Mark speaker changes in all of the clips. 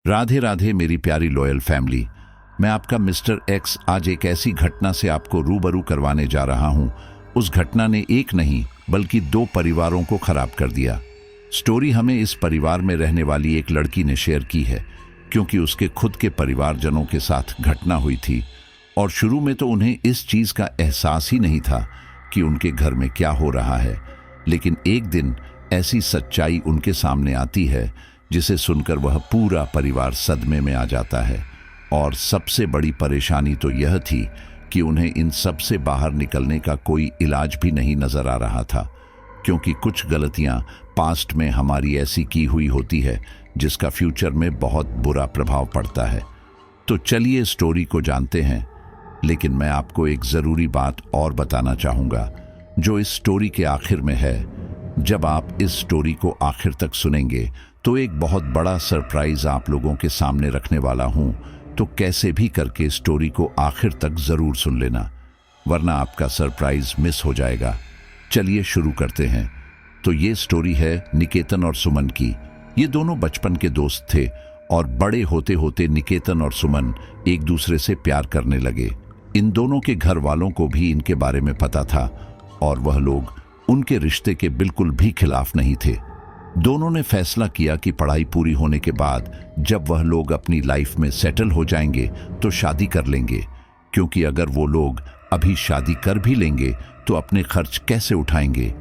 Speaker 1: राधे राधे मेरी प्यारी loyal family. मैं आपका मिस्टर एक्स आज एक ऐसी घटना से आपको रूबरू करवाने जा रहा हूं। उस घटना ने एक नहीं बल्कि 2 परिवारों को खराब कर दिया। स्टोरी हमें इस परिवार में रहने वाली एक लड़की ने शेयर की है, क्योंकि उसके खुद के परिवारजनों के साथ घटना हुई थी और शुरू में तो उन्हें इस चीज का एहसास ही नहीं था कि उनके घर में क्या हो रहा है। लेकिन एक दिन ऐसी सच्चाई उनके सामने आती है जिसे सुनकर वह पूरा परिवार सदमे में आ जाता है। और सबसे बड़ी परेशानी तो यह थी कि उन्हें इन सब से बाहर निकलने का कोई इलाज भी नहीं नजर आ रहा था, क्योंकि कुछ गलतियां पास्ट में हमारी ऐसी की हुई होती है जिसका फ्यूचर में बहुत बुरा प्रभाव पड़ता है। तो चलिए स्टोरी को जानते हैं। लेकिन मैं आपको एक ज़रूरी बात और बताना चाहूँगा जो इस स्टोरी के आखिर में है। जब आप इस स्टोरी को आखिर तक सुनेंगे तो एक बहुत बड़ा सरप्राइज आप लोगों के सामने रखने वाला हूँ। तो कैसे भी करके स्टोरी को आखिर तक ज़रूर सुन लेना, वरना आपका सरप्राइज मिस हो जाएगा। चलिए शुरू करते हैं। तो ये स्टोरी है निकेतन और सुमन की। ये दोनों बचपन के दोस्त थे और बड़े होते होते निकेतन और सुमन एक दूसरे से प्यार करने लगे। इन दोनों के घर वालों को भी इनके बारे में पता था और वह लोग उनके रिश्ते के बिल्कुल भी खिलाफ नहीं थे। दोनों ने फैसला किया कि पढ़ाई पूरी होने के बाद जब वह लोग अपनी लाइफ में सेटल हो जाएंगे तो शादी कर लेंगे, क्योंकि अगर वो लोग अभी शादी कर भी लेंगे तो अपने खर्च कैसे उठाएंगे।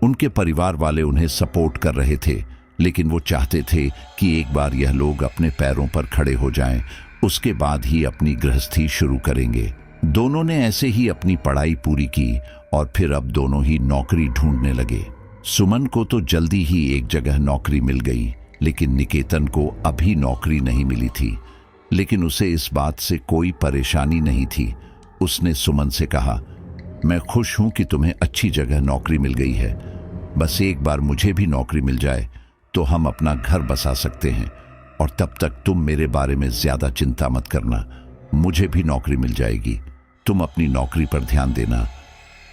Speaker 1: उनके परिवार वाले उन्हें सपोर्ट कर रहे थे, लेकिन वो चाहते थे कि एक बार यह लोग अपने पैरों पर खड़े हो जाएं, उसके बाद ही अपनी गृहस्थी शुरू करेंगे। दोनों ने ऐसे ही अपनी पढ़ाई पूरी की और फिर अब दोनों ही नौकरी ढूंढने लगे। सुमन को तो जल्दी ही एक जगह नौकरी मिल गई, लेकिन निकेतन को अभी नौकरी नहीं मिली थी। लेकिन उसे इस बात से कोई परेशानी नहीं थी। उसने सुमन से कहा, मैं खुश हूं कि तुम्हें अच्छी जगह नौकरी मिल गई है। बस एक बार मुझे भी नौकरी मिल जाए तो हम अपना घर बसा सकते हैं, और तब तक तुम मेरे बारे में ज्यादा चिंता मत करना। मुझे भी नौकरी मिल जाएगी। तुम अपनी नौकरी पर ध्यान देना।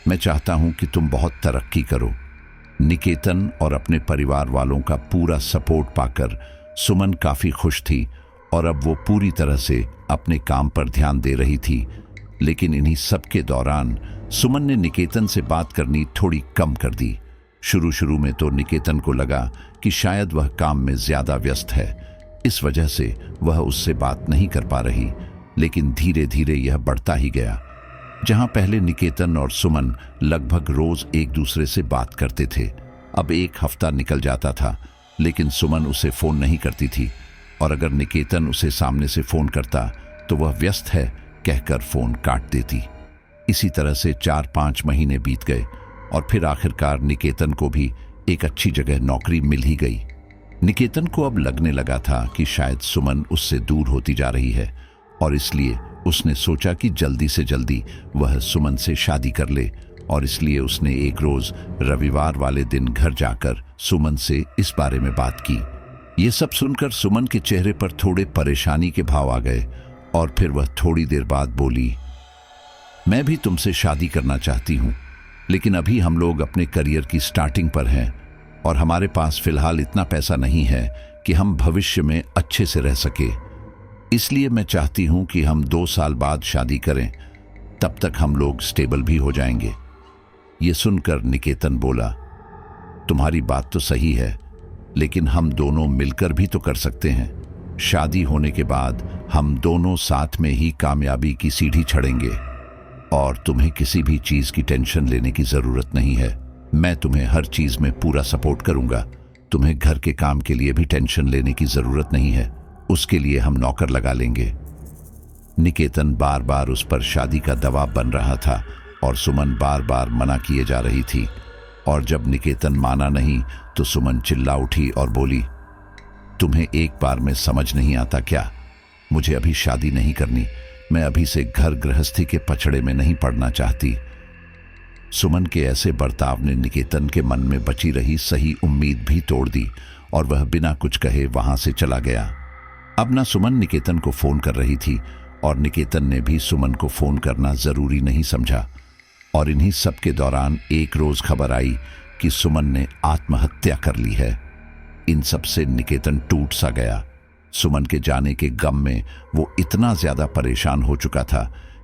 Speaker 1: मैं चाहता हूं कि तुम बहुत तरक्की करो। निकेतन और अपने परिवार वालों का पूरा सपोर्ट पाकर सुमन काफी खुश थी और अब वो पूरी तरह से अपने काम पर ध्यान दे रही थी। लेकिन इन्हीं सब के दौरान सुमन ने निकेतन से बात करनी थोड़ी कम कर दी। शुरू में तो निकेतन को लगा कि शायद वह काम में ज्यादा व्यस्त है, इस वजह से वह उससे बात नहीं कर पा रही। लेकिन धीरे धीरे यह बढ़ता ही गया। जहां पहले निकेतन और सुमन लगभग रोज एक दूसरे से बात करते थे, अब एक हफ्ता निकल जाता था लेकिन सुमन उसे फोन नहीं करती थी, और अगर निकेतन उसे सामने से फोन करता तो वह व्यस्त है कहकर फोन काट देती। इसी तरह से 4-5 महीने बीत गए और फिर आखिरकार निकेतन को भी एक अच्छी जगह नौकरी मिल ही गई। निकेतन को अब लगने लगा था कि शायद सुमन उससे दूर होती जा रही है, और इसलिए उसने सोचा कि जल्दी से जल्दी वह सुमन से शादी कर ले। और इसलिए उसने एक रोज रविवार वाले दिन घर जाकर सुमन से इस बारे में बात की। ये सब सुनकर सुमन के चेहरे पर थोड़े परेशानी के भाव आ गए और फिर वह थोड़ी देर बाद बोली, मैं भी तुमसे शादी करना चाहती हूँ, लेकिन अभी हम लोग अपने करियर की स्टार्टिंग पर हैं और हमारे पास फिलहाल इतना पैसा नहीं है कि हम भविष्य में अच्छे से रह सके। इसलिए मैं चाहती हूं कि हम 2 साल बाद शादी करें, तब तक हम लोग स्टेबल भी हो जाएंगे। ये सुनकर निकेतन बोला, तुम्हारी बात तो सही है, लेकिन हम दोनों मिलकर भी तो कर सकते हैं। शादी होने के बाद हम दोनों साथ में ही कामयाबी की सीढ़ी चढ़ेंगे और तुम्हें किसी भी चीज की टेंशन लेने की जरूरत नहीं है। मैं तुम्हें हर चीज में पूरा सपोर्ट करूंगा। तुम्हें घर के काम के लिए भी टेंशन लेने की जरूरत नहीं है, उसके लिए हम नौकर लगा लेंगे। निकेतन बार बार उस पर शादी का दबाव बन रहा था और सुमन बार बार मना किए जा रही थी। और जब निकेतन माना नहीं तो सुमन चिल्ला उठी और बोली, तुम्हें एक बार में समझ नहीं आता क्या? मुझे अभी शादी नहीं करनी। मैं अभी से घर गृहस्थी के पछड़े में नहीं पड़ना चाहती। सुमन के ऐसे बर्ताव ने निकेतन के मन में बची रही सही उम्मीद भी तोड़ दी और वह बिना कुछ कहे वहां से चला गया। अब ना सुमन निकेतन को फोन कर रही थी और निकेतन ने भी सुमन को फोन करना जरूरी नहीं समझा। और इन्हीं सब के दौरान एक रोज खबर आई कि सुमन ने आत्महत्या कर ली है। इन सब से निकेतन टूट सा गया। सुमन के जाने के गम में वो इतना ज्यादा परेशान हो चुका था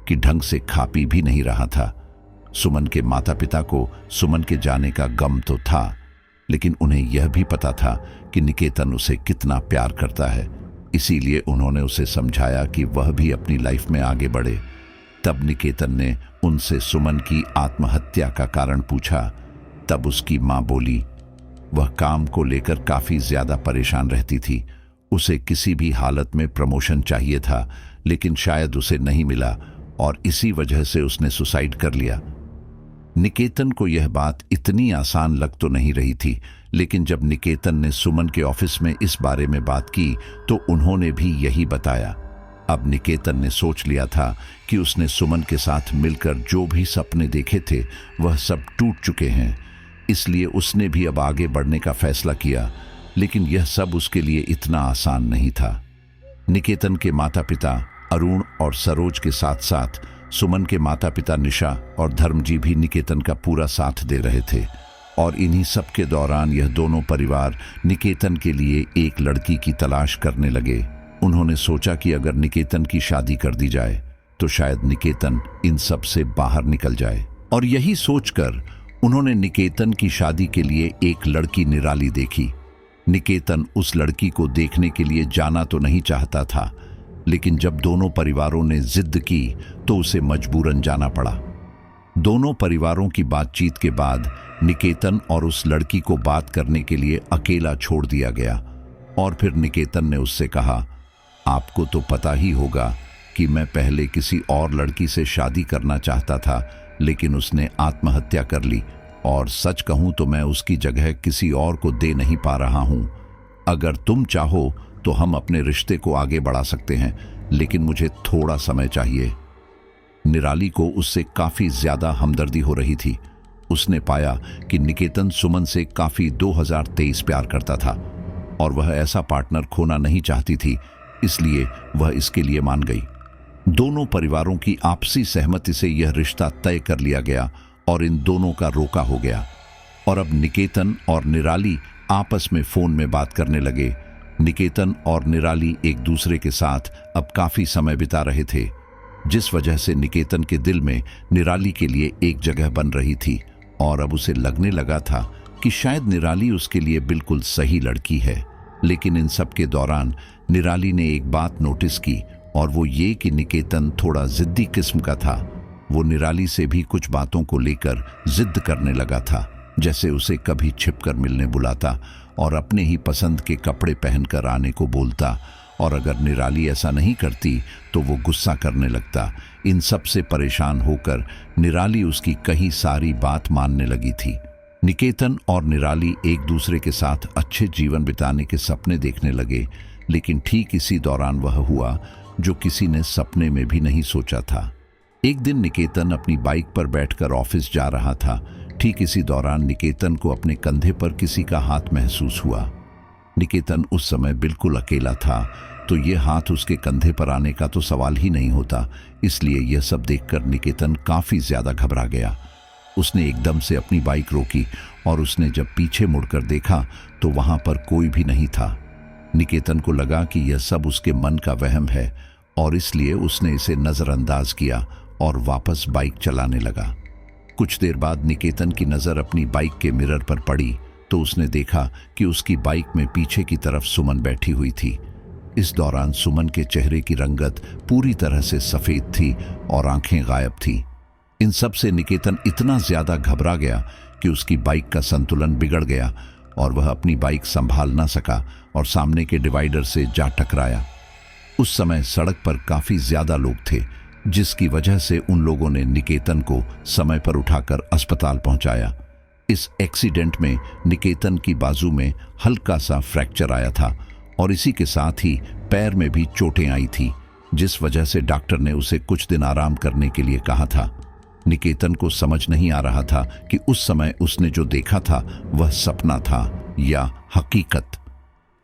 Speaker 1: कि ढंग से खा पी भी नहीं रहा था। सुमन के माता पिता को सुमन के जाने का गम तो था, लेकिन उन्हें यह भी पता था कि निकेतन उसे कितना प्यार करता है। इसीलिए उन्होंने उसे समझाया कि वह भी अपनी लाइफ में आगे बढ़े। तब निकेतन ने उनसे सुमन की आत्महत्या का कारण पूछा। तब उसकी मां बोली, वह काम को लेकर काफी ज्यादा परेशान रहती थी। उसे किसी भी हालत में प्रमोशन चाहिए था, लेकिन शायद उसे नहीं मिला और इसी वजह से उसने सुसाइड कर लिया। निकेतन को यह बात इतनी आसान लग तो नहीं रही थी, लेकिन जब निकेतन ने सुमन के ऑफिस में इस बारे में बात की तो उन्होंने भी यही बताया। अब निकेतन ने सोच लिया था कि उसने सुमन के साथ मिलकर जो भी सपने देखे थे वह सब टूट चुके हैं, इसलिए उसने भी अब आगे बढ़ने का फैसला किया। लेकिन यह सब उसके लिए इतना आसान नहीं था। निकेतन के माता पिता अरुण और सरोज के साथ साथ सुमन के माता पिता निशा और धर्मजी भी निकेतन का पूरा साथ दे रहे थे। और इन्हीं सब के दौरान यह दोनों परिवार निकेतन के लिए एक लड़की की तलाश करने लगे। उन्होंने सोचा कि अगर निकेतन की शादी कर दी जाए तो शायद निकेतन इन सब से बाहर निकल जाए। और यही सोचकर उन्होंने निकेतन की शादी के लिए एक लड़की निराली देखी। निकेतन उस लड़की को देखने के लिए जाना तो नहीं चाहता था, लेकिन जब दोनों परिवारों ने जिद की तो उसे मजबूरन जाना पड़ा। दोनों परिवारों की बातचीत के बाद निकेतन और उस लड़की को बात करने के लिए अकेला छोड़ दिया गया। और फिर निकेतन ने उससे कहा, आपको तो पता ही होगा कि मैं पहले किसी और लड़की से शादी करना चाहता था, लेकिन उसने आत्महत्या कर ली और सच कहूं तो मैं उसकी जगह किसी और को दे नहीं पा रहा हूं। अगर तुम चाहो तो हम अपने रिश्ते को आगे बढ़ा सकते हैं, लेकिन मुझे थोड़ा समय चाहिए। निराली को उससे काफी ज्यादा हमदर्दी हो रही थी। उसने पाया कि निकेतन सुमन से काफी 2023 प्यार करता था और वह ऐसा पार्टनर खोना नहीं चाहती थी, इसलिए वह इसके लिए मान गई। दोनों परिवारों की आपसी सहमति से यह रिश्ता तय कर लिया गया और इन दोनों का रोका हो गया। और अब निकेतन और निराली आपस में फोन में बात करने लगे। निकेतन और निराली एक दूसरे के साथ अब काफी समय बिता रहे थे, जिस वजह से निकेतन के दिल में निराली के लिए एक जगह बन रही थी और अब उसे लगने लगा था कि शायद निराली उसके लिए बिल्कुल सही लड़की है। लेकिन इन सब के दौरान निराली ने एक बात नोटिस की, और वो ये कि निकेतन थोड़ा जिद्दी किस्म का था। वो निराली से भी कुछ बातों को लेकर जिद करने लगा था, जैसे उसे कभी छिपकर मिलने बुलाता और अपने ही पसंद के कपड़े पहनकर आने को बोलता, और अगर निराली ऐसा नहीं करती तो वो गुस्सा करने लगता। इन सब से परेशान होकर निराली उसकी कही सारी बात मानने लगी थी। निकेतन और निराली एक दूसरे के साथ अच्छे जीवन बिताने के सपने देखने लगे, लेकिन ठीक इसी दौरान वह हुआ जो किसी ने सपने में भी नहीं सोचा था। एक दिन निकेतन अपनी बाइक पर बैठकर ऑफिस जा रहा था। ठीक इसी दौरान निकेतन को अपने कंधे पर किसी का हाथ महसूस हुआ। निकेतन उस समय बिल्कुल अकेला था, तो ये हाथ उसके कंधे पर आने का तो सवाल ही नहीं होता। इसलिए यह सब देखकर निकेतन काफी ज्यादा घबरा गया। उसने एकदम से अपनी बाइक रोकी और उसने जब पीछे मुड़कर देखा तो वहां पर कोई भी नहीं था। निकेतन को लगा कि यह सब उसके मन का वहम है और इसलिए उसने इसे नजरअंदाज किया और वापस बाइक चलाने लगा। कुछ देर बाद निकेतन की नजर अपनी बाइक के मिरर पर पड़ी तो उसने देखा कि उसकी बाइक में पीछे की तरफ सुमन बैठी हुई थी। इस दौरान सुमन के चेहरे की रंगत पूरी तरह से सफेद थी और आंखें गायब थी। इन सब से निकेतन इतना ज्यादा घबरा गया कि उसकी बाइक का संतुलन बिगड़ गया और वह अपनी बाइक संभाल ना सका और सामने के डिवाइडर से जा टकराया। उस समय सड़क पर काफी ज्यादा लोग थे, जिसकी वजह से उन लोगों ने निकेतन को समय पर उठाकर अस्पताल पहुंचाया। इस एक्सीडेंट में निकेतन की बाजू में हल्का सा फ्रैक्चर आया था और इसी के साथ ही पैर में भी चोटें आई थी, जिस वजह से डॉक्टर ने उसे कुछ दिन आराम करने के लिए कहा था। निकेतन को समझ नहीं आ रहा था कि उस समय उसने जो देखा था वह सपना था या हकीकत।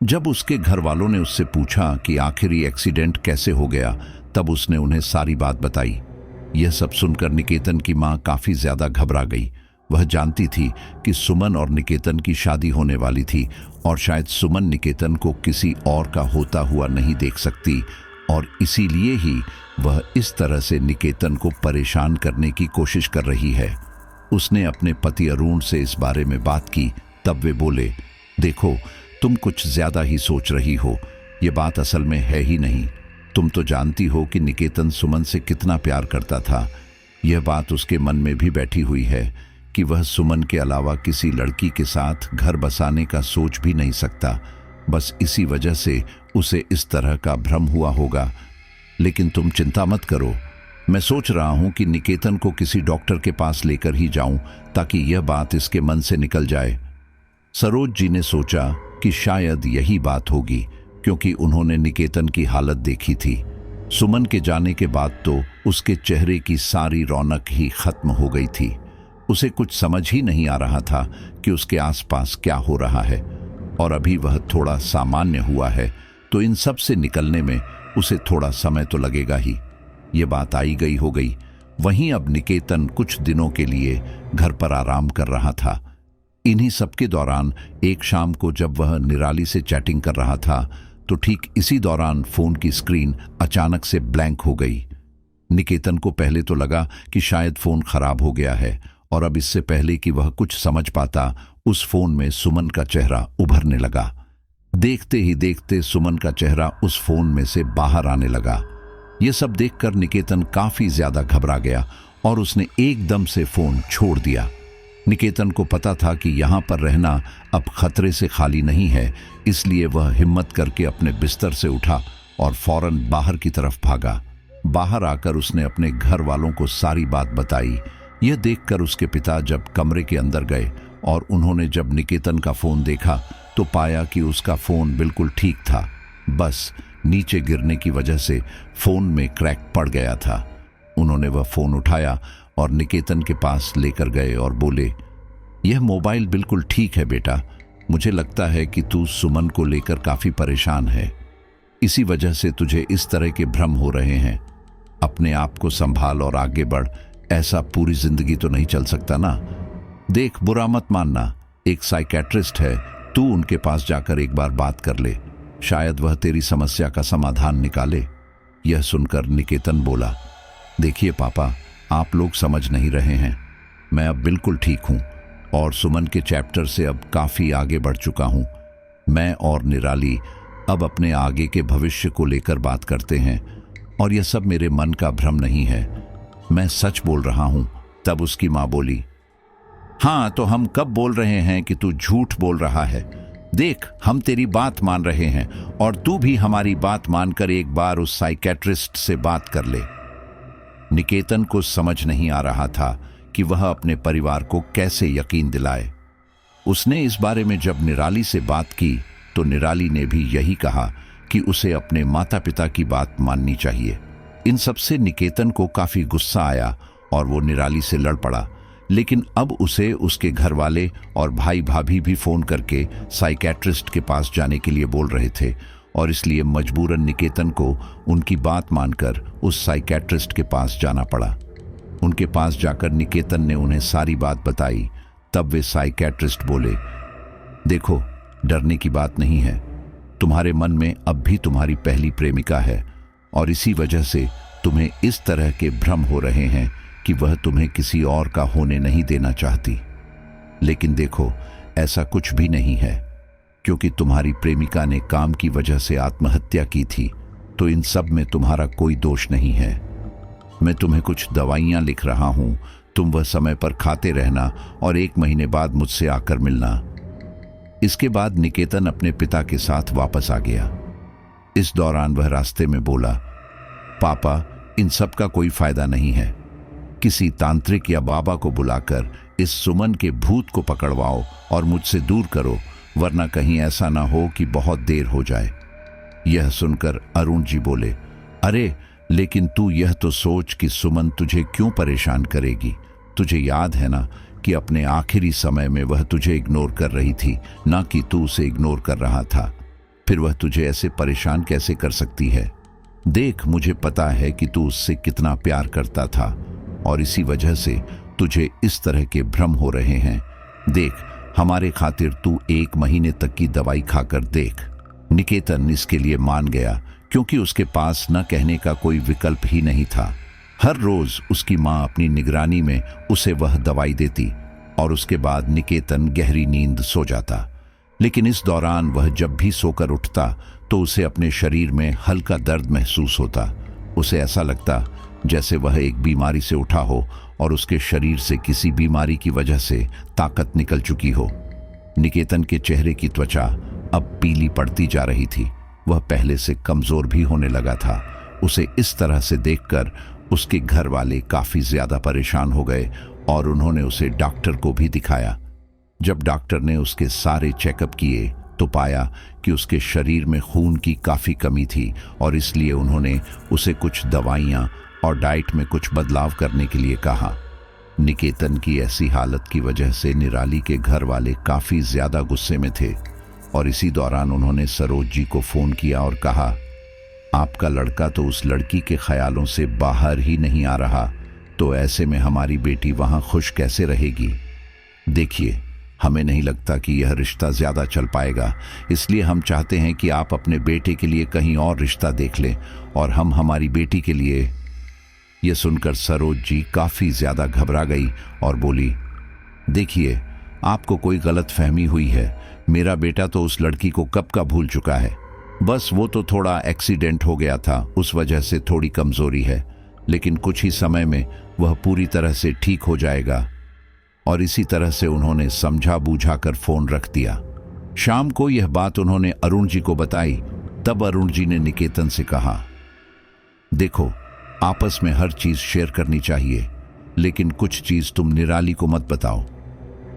Speaker 1: जब उसके घर वालों ने उससे पूछा कि आखिर ये एक्सीडेंट कैसे हो गया, तब उसने उन्हें सारी बात बताई। यह सब सुनकर निकेतन की मां काफी ज्यादा घबरा गई। वह जानती थी कि सुमन और निकेतन की शादी होने वाली थी और शायद सुमन निकेतन को किसी और का होता हुआ नहीं देख सकती, और इसीलिए ही वह इस तरह से निकेतन को परेशान करने की कोशिश कर रही है। उसने अपने पति अरुण से इस बारे में बात की। तब वे बोले, देखो, तुम कुछ ज्यादा ही सोच रही हो, ये बात असल में है ही नहीं। तुम तो जानती हो कि निकेतन सुमन से कितना प्यार करता था। यह बात उसके मन में भी बैठी हुई है कि वह सुमन के अलावा किसी लड़की के साथ घर बसाने का सोच भी नहीं सकता। बस इसी वजह से उसे इस तरह का भ्रम हुआ होगा। लेकिन तुम चिंता मत करो, मैं सोच रहा हूं कि निकेतन को किसी डॉक्टर के पास लेकर ही जाऊं ताकि यह बात इसके मन से निकल जाए। सरोज जी ने सोचा कि शायद यही बात होगी, क्योंकि उन्होंने निकेतन की हालत देखी थी। सुमन के जाने के बाद तो उसके चेहरे की सारी रौनक ही खत्म हो गई थी। उसे कुछ समझ ही नहीं आ रहा था कि उसके आसपास क्या हो रहा है, और अभी वह थोड़ा सामान्य हुआ है तो इन सब से निकलने में उसे थोड़ा समय तो लगेगा ही। ये बात आई गई हो गई। वहीं अब निकेतन कुछ दिनों के लिए घर पर आराम कर रहा था। इन्हीं सबके दौरान एक शाम को जब वह निराली से चैटिंग कर रहा था तो ठीक इसी दौरान फोन की स्क्रीन अचानक से ब्लैंक हो गई। निकेतन को पहले तो लगा कि शायद फोन खराब हो गया है, और अब इससे पहले कि वह कुछ समझ पाता, उस फोन में सुमन का चेहरा उभरने लगा। देखते ही देखते सुमन का चेहरा उस फोन में से बाहर आने लगा। यह सब देखकर निकेतन काफी ज्यादा घबरा गया और उसने एकदम से फोन छोड़ दिया। निकेतन को पता था कि यहां पर रहना अब खतरे से खाली नहीं है, इसलिए वह हिम्मत करके अपने बिस्तर से उठा और फौरन बाहर की तरफ भागा। बाहर आकर उसने अपने घर वालों को सारी बात बताई। यह देखकर उसके पिता जब कमरे के अंदर गए और उन्होंने जब निकेतन का फोन देखा तो पाया कि उसका फोन बिल्कुल ठीक था, बस नीचे गिरने की वजह से फोन में क्रैक पड़ गया था। उन्होंने वह फोन उठाया और निकेतन के पास लेकर गए और बोले, यह मोबाइल बिल्कुल ठीक है बेटा, मुझे लगता है कि तू सुमन को लेकर काफी परेशान है, इसी वजह से तुझे इस तरह के भ्रम हो रहे हैं। अपने आप को संभाल और आगे बढ़, ऐसा पूरी जिंदगी तो नहीं चल सकता ना। देख, बुरा मत मानना, एक साइकेट्रिस्ट है, तू उनके पास जाकर एक बार बात कर ले, शायद वह तेरी समस्या का समाधान निकाले। यह सुनकर निकेतन बोला, देखिए पापा, आप लोग समझ नहीं रहे हैं, मैं अब बिल्कुल ठीक हूं और सुमन के चैप्टर से अब काफी आगे बढ़ चुका हूं। मैं और निराली अब अपने आगे के भविष्य को लेकर बात करते हैं और यह सब मेरे मन का भ्रम नहीं है, मैं सच बोल रहा हूं। तब उसकी मां बोली, हाँ तो हम कब बोल रहे हैं कि तू झूठ बोल रहा है। देख, हम तेरी बात मान रहे हैं और तू भी हमारी बात मानकर एक बार उस साइकेट्रिस्ट से बात कर ले। निकेतन को समझ नहीं आ रहा था कि वह अपने परिवार को कैसे यकीन दिलाए। उसने इस बारे में जब निराली से बात की तो निराली ने भी यही कहा कि उसे अपने माता पिता की बात माननी चाहिए। इन सब से निकेतन को काफी गुस्सा आया और वो निराली से लड़ पड़ा, लेकिन अब उसे उसके घर वाले और भाई भाभी भी फोन करके साइकेट्रिस्ट के पास जाने के लिए बोल रहे थे और इसलिए मजबूरन निकेतन को उनकी बात मानकर उस साइकेट्रिस्ट के पास जाना पड़ा। उनके पास जाकर निकेतन ने उन्हें सारी बात बताई। तब वे साइकेट्रिस्ट बोले, देखो, डरने की बात नहीं है, तुम्हारे मन में अब भी तुम्हारी पहली प्रेमिका है और इसी वजह से तुम्हें इस तरह के भ्रम हो रहे हैं कि वह तुम्हें किसी और का होने नहीं देना चाहती। लेकिन देखो, ऐसा कुछ भी नहीं है, क्योंकि तुम्हारी प्रेमिका ने काम की वजह से आत्महत्या की थी, तो इन सब में तुम्हारा कोई दोष नहीं है। मैं तुम्हें कुछ दवाइयां लिख रहा हूं, तुम वह समय पर खाते रहना और 1 महीने बाद मुझसे आकर मिलना। इसके बाद निकेतन अपने पिता के साथ वापस आ गया। इस दौरान वह रास्ते में बोला, पापा, इन सब का कोई फायदा नहीं है, किसी तांत्रिक या बाबा को बुलाकर इस सुमन के भूत को पकड़वाओ और मुझसे दूर करो, वरना कहीं ऐसा ना हो कि बहुत देर हो जाए। यह सुनकर अरुण जी बोले, अरे लेकिन तू यह तो सोच कि सुमन तुझे क्यों परेशान करेगी। तुझे याद है ना कि अपने आखिरी समय में वह तुझे इग्नोर कर रही थी, ना कि तू उसे इग्नोर कर रहा था। फिर वह तुझे ऐसे परेशान कैसे कर सकती है। देख, मुझे पता है कि तू उससे कितना प्यार करता था और इसी वजह से तुझे इस तरह के भ्रम हो रहे हैं। देख, हमारे खातिर तू 1 महीने तक की दवाई खाकर देख। निकेतन इसके लिए मान गया, क्योंकि उसके पास न कहने का कोई विकल्प ही नहीं था। हर रोज उसकी माँ अपनी निगरानी में उसे वह दवाई देती और उसके बाद निकेतन गहरी नींद सो जाता। लेकिन इस दौरान वह जब भी सोकर उठता तो उसे अपने शरीर में हल्का दर्द महसूस होता। उसे ऐसा लगता जैसे वह एक बीमारी से उठा हो और उसके शरीर से किसी बीमारी की वजह से ताकत निकल चुकी हो। निकेतन के चेहरे की त्वचा अब पीली पड़ती जा रही थी। वह पहले से कमजोर भी होने लगा था। उसे इस तरह से देखकर उसके घर वाले काफी ज्यादा परेशान हो गए और उन्होंने उसे डॉक्टर को भी दिखाया। जब डॉक्टर ने उसके सारे चेकअप किए तो पाया कि उसके शरीर में खून की काफी कमी थी और इसलिए उन्होंने उसे कुछ दवाइयां और डाइट में कुछ बदलाव करने के लिए कहा। निकेतन की ऐसी हालत की वजह से निराली के घर वाले काफी ज्यादा गुस्से में थे और इसी दौरान उन्होंने सरोज जी को फोन किया और कहा, आपका लड़का तो उस लड़की के ख्यालों से बाहर ही नहीं आ रहा, तो ऐसे में हमारी बेटी वहां खुश कैसे रहेगी। देखिए, हमें नहीं लगता कि यह रिश्ता ज्यादा चल पाएगा, इसलिए हम चाहते हैं कि आप अपने बेटे के लिए कहीं और रिश्ता देख लें और हम हमारी बेटी के लिए। यह सुनकर सरोज जी काफी ज्यादा घबरा गई और बोली, देखिए, आपको कोई गलत फहमी हुई है। मेरा बेटा तो उस लड़की को कब का भूल चुका है। बस वो तो थोड़ा एक्सीडेंट हो गया था, उस वजह से थोड़ी कमजोरी है, लेकिन कुछ ही समय में वह पूरी तरह से ठीक हो जाएगा। और इसी तरह से उन्होंने समझा बूझा कर फोन रख दिया। शाम को यह बात उन्होंने अरुण जी को बताई। तब अरुण जी ने निकेतन से कहा, देखो, आपस में हर चीज शेयर करनी चाहिए, लेकिन कुछ चीज तुम निराली को मत बताओ।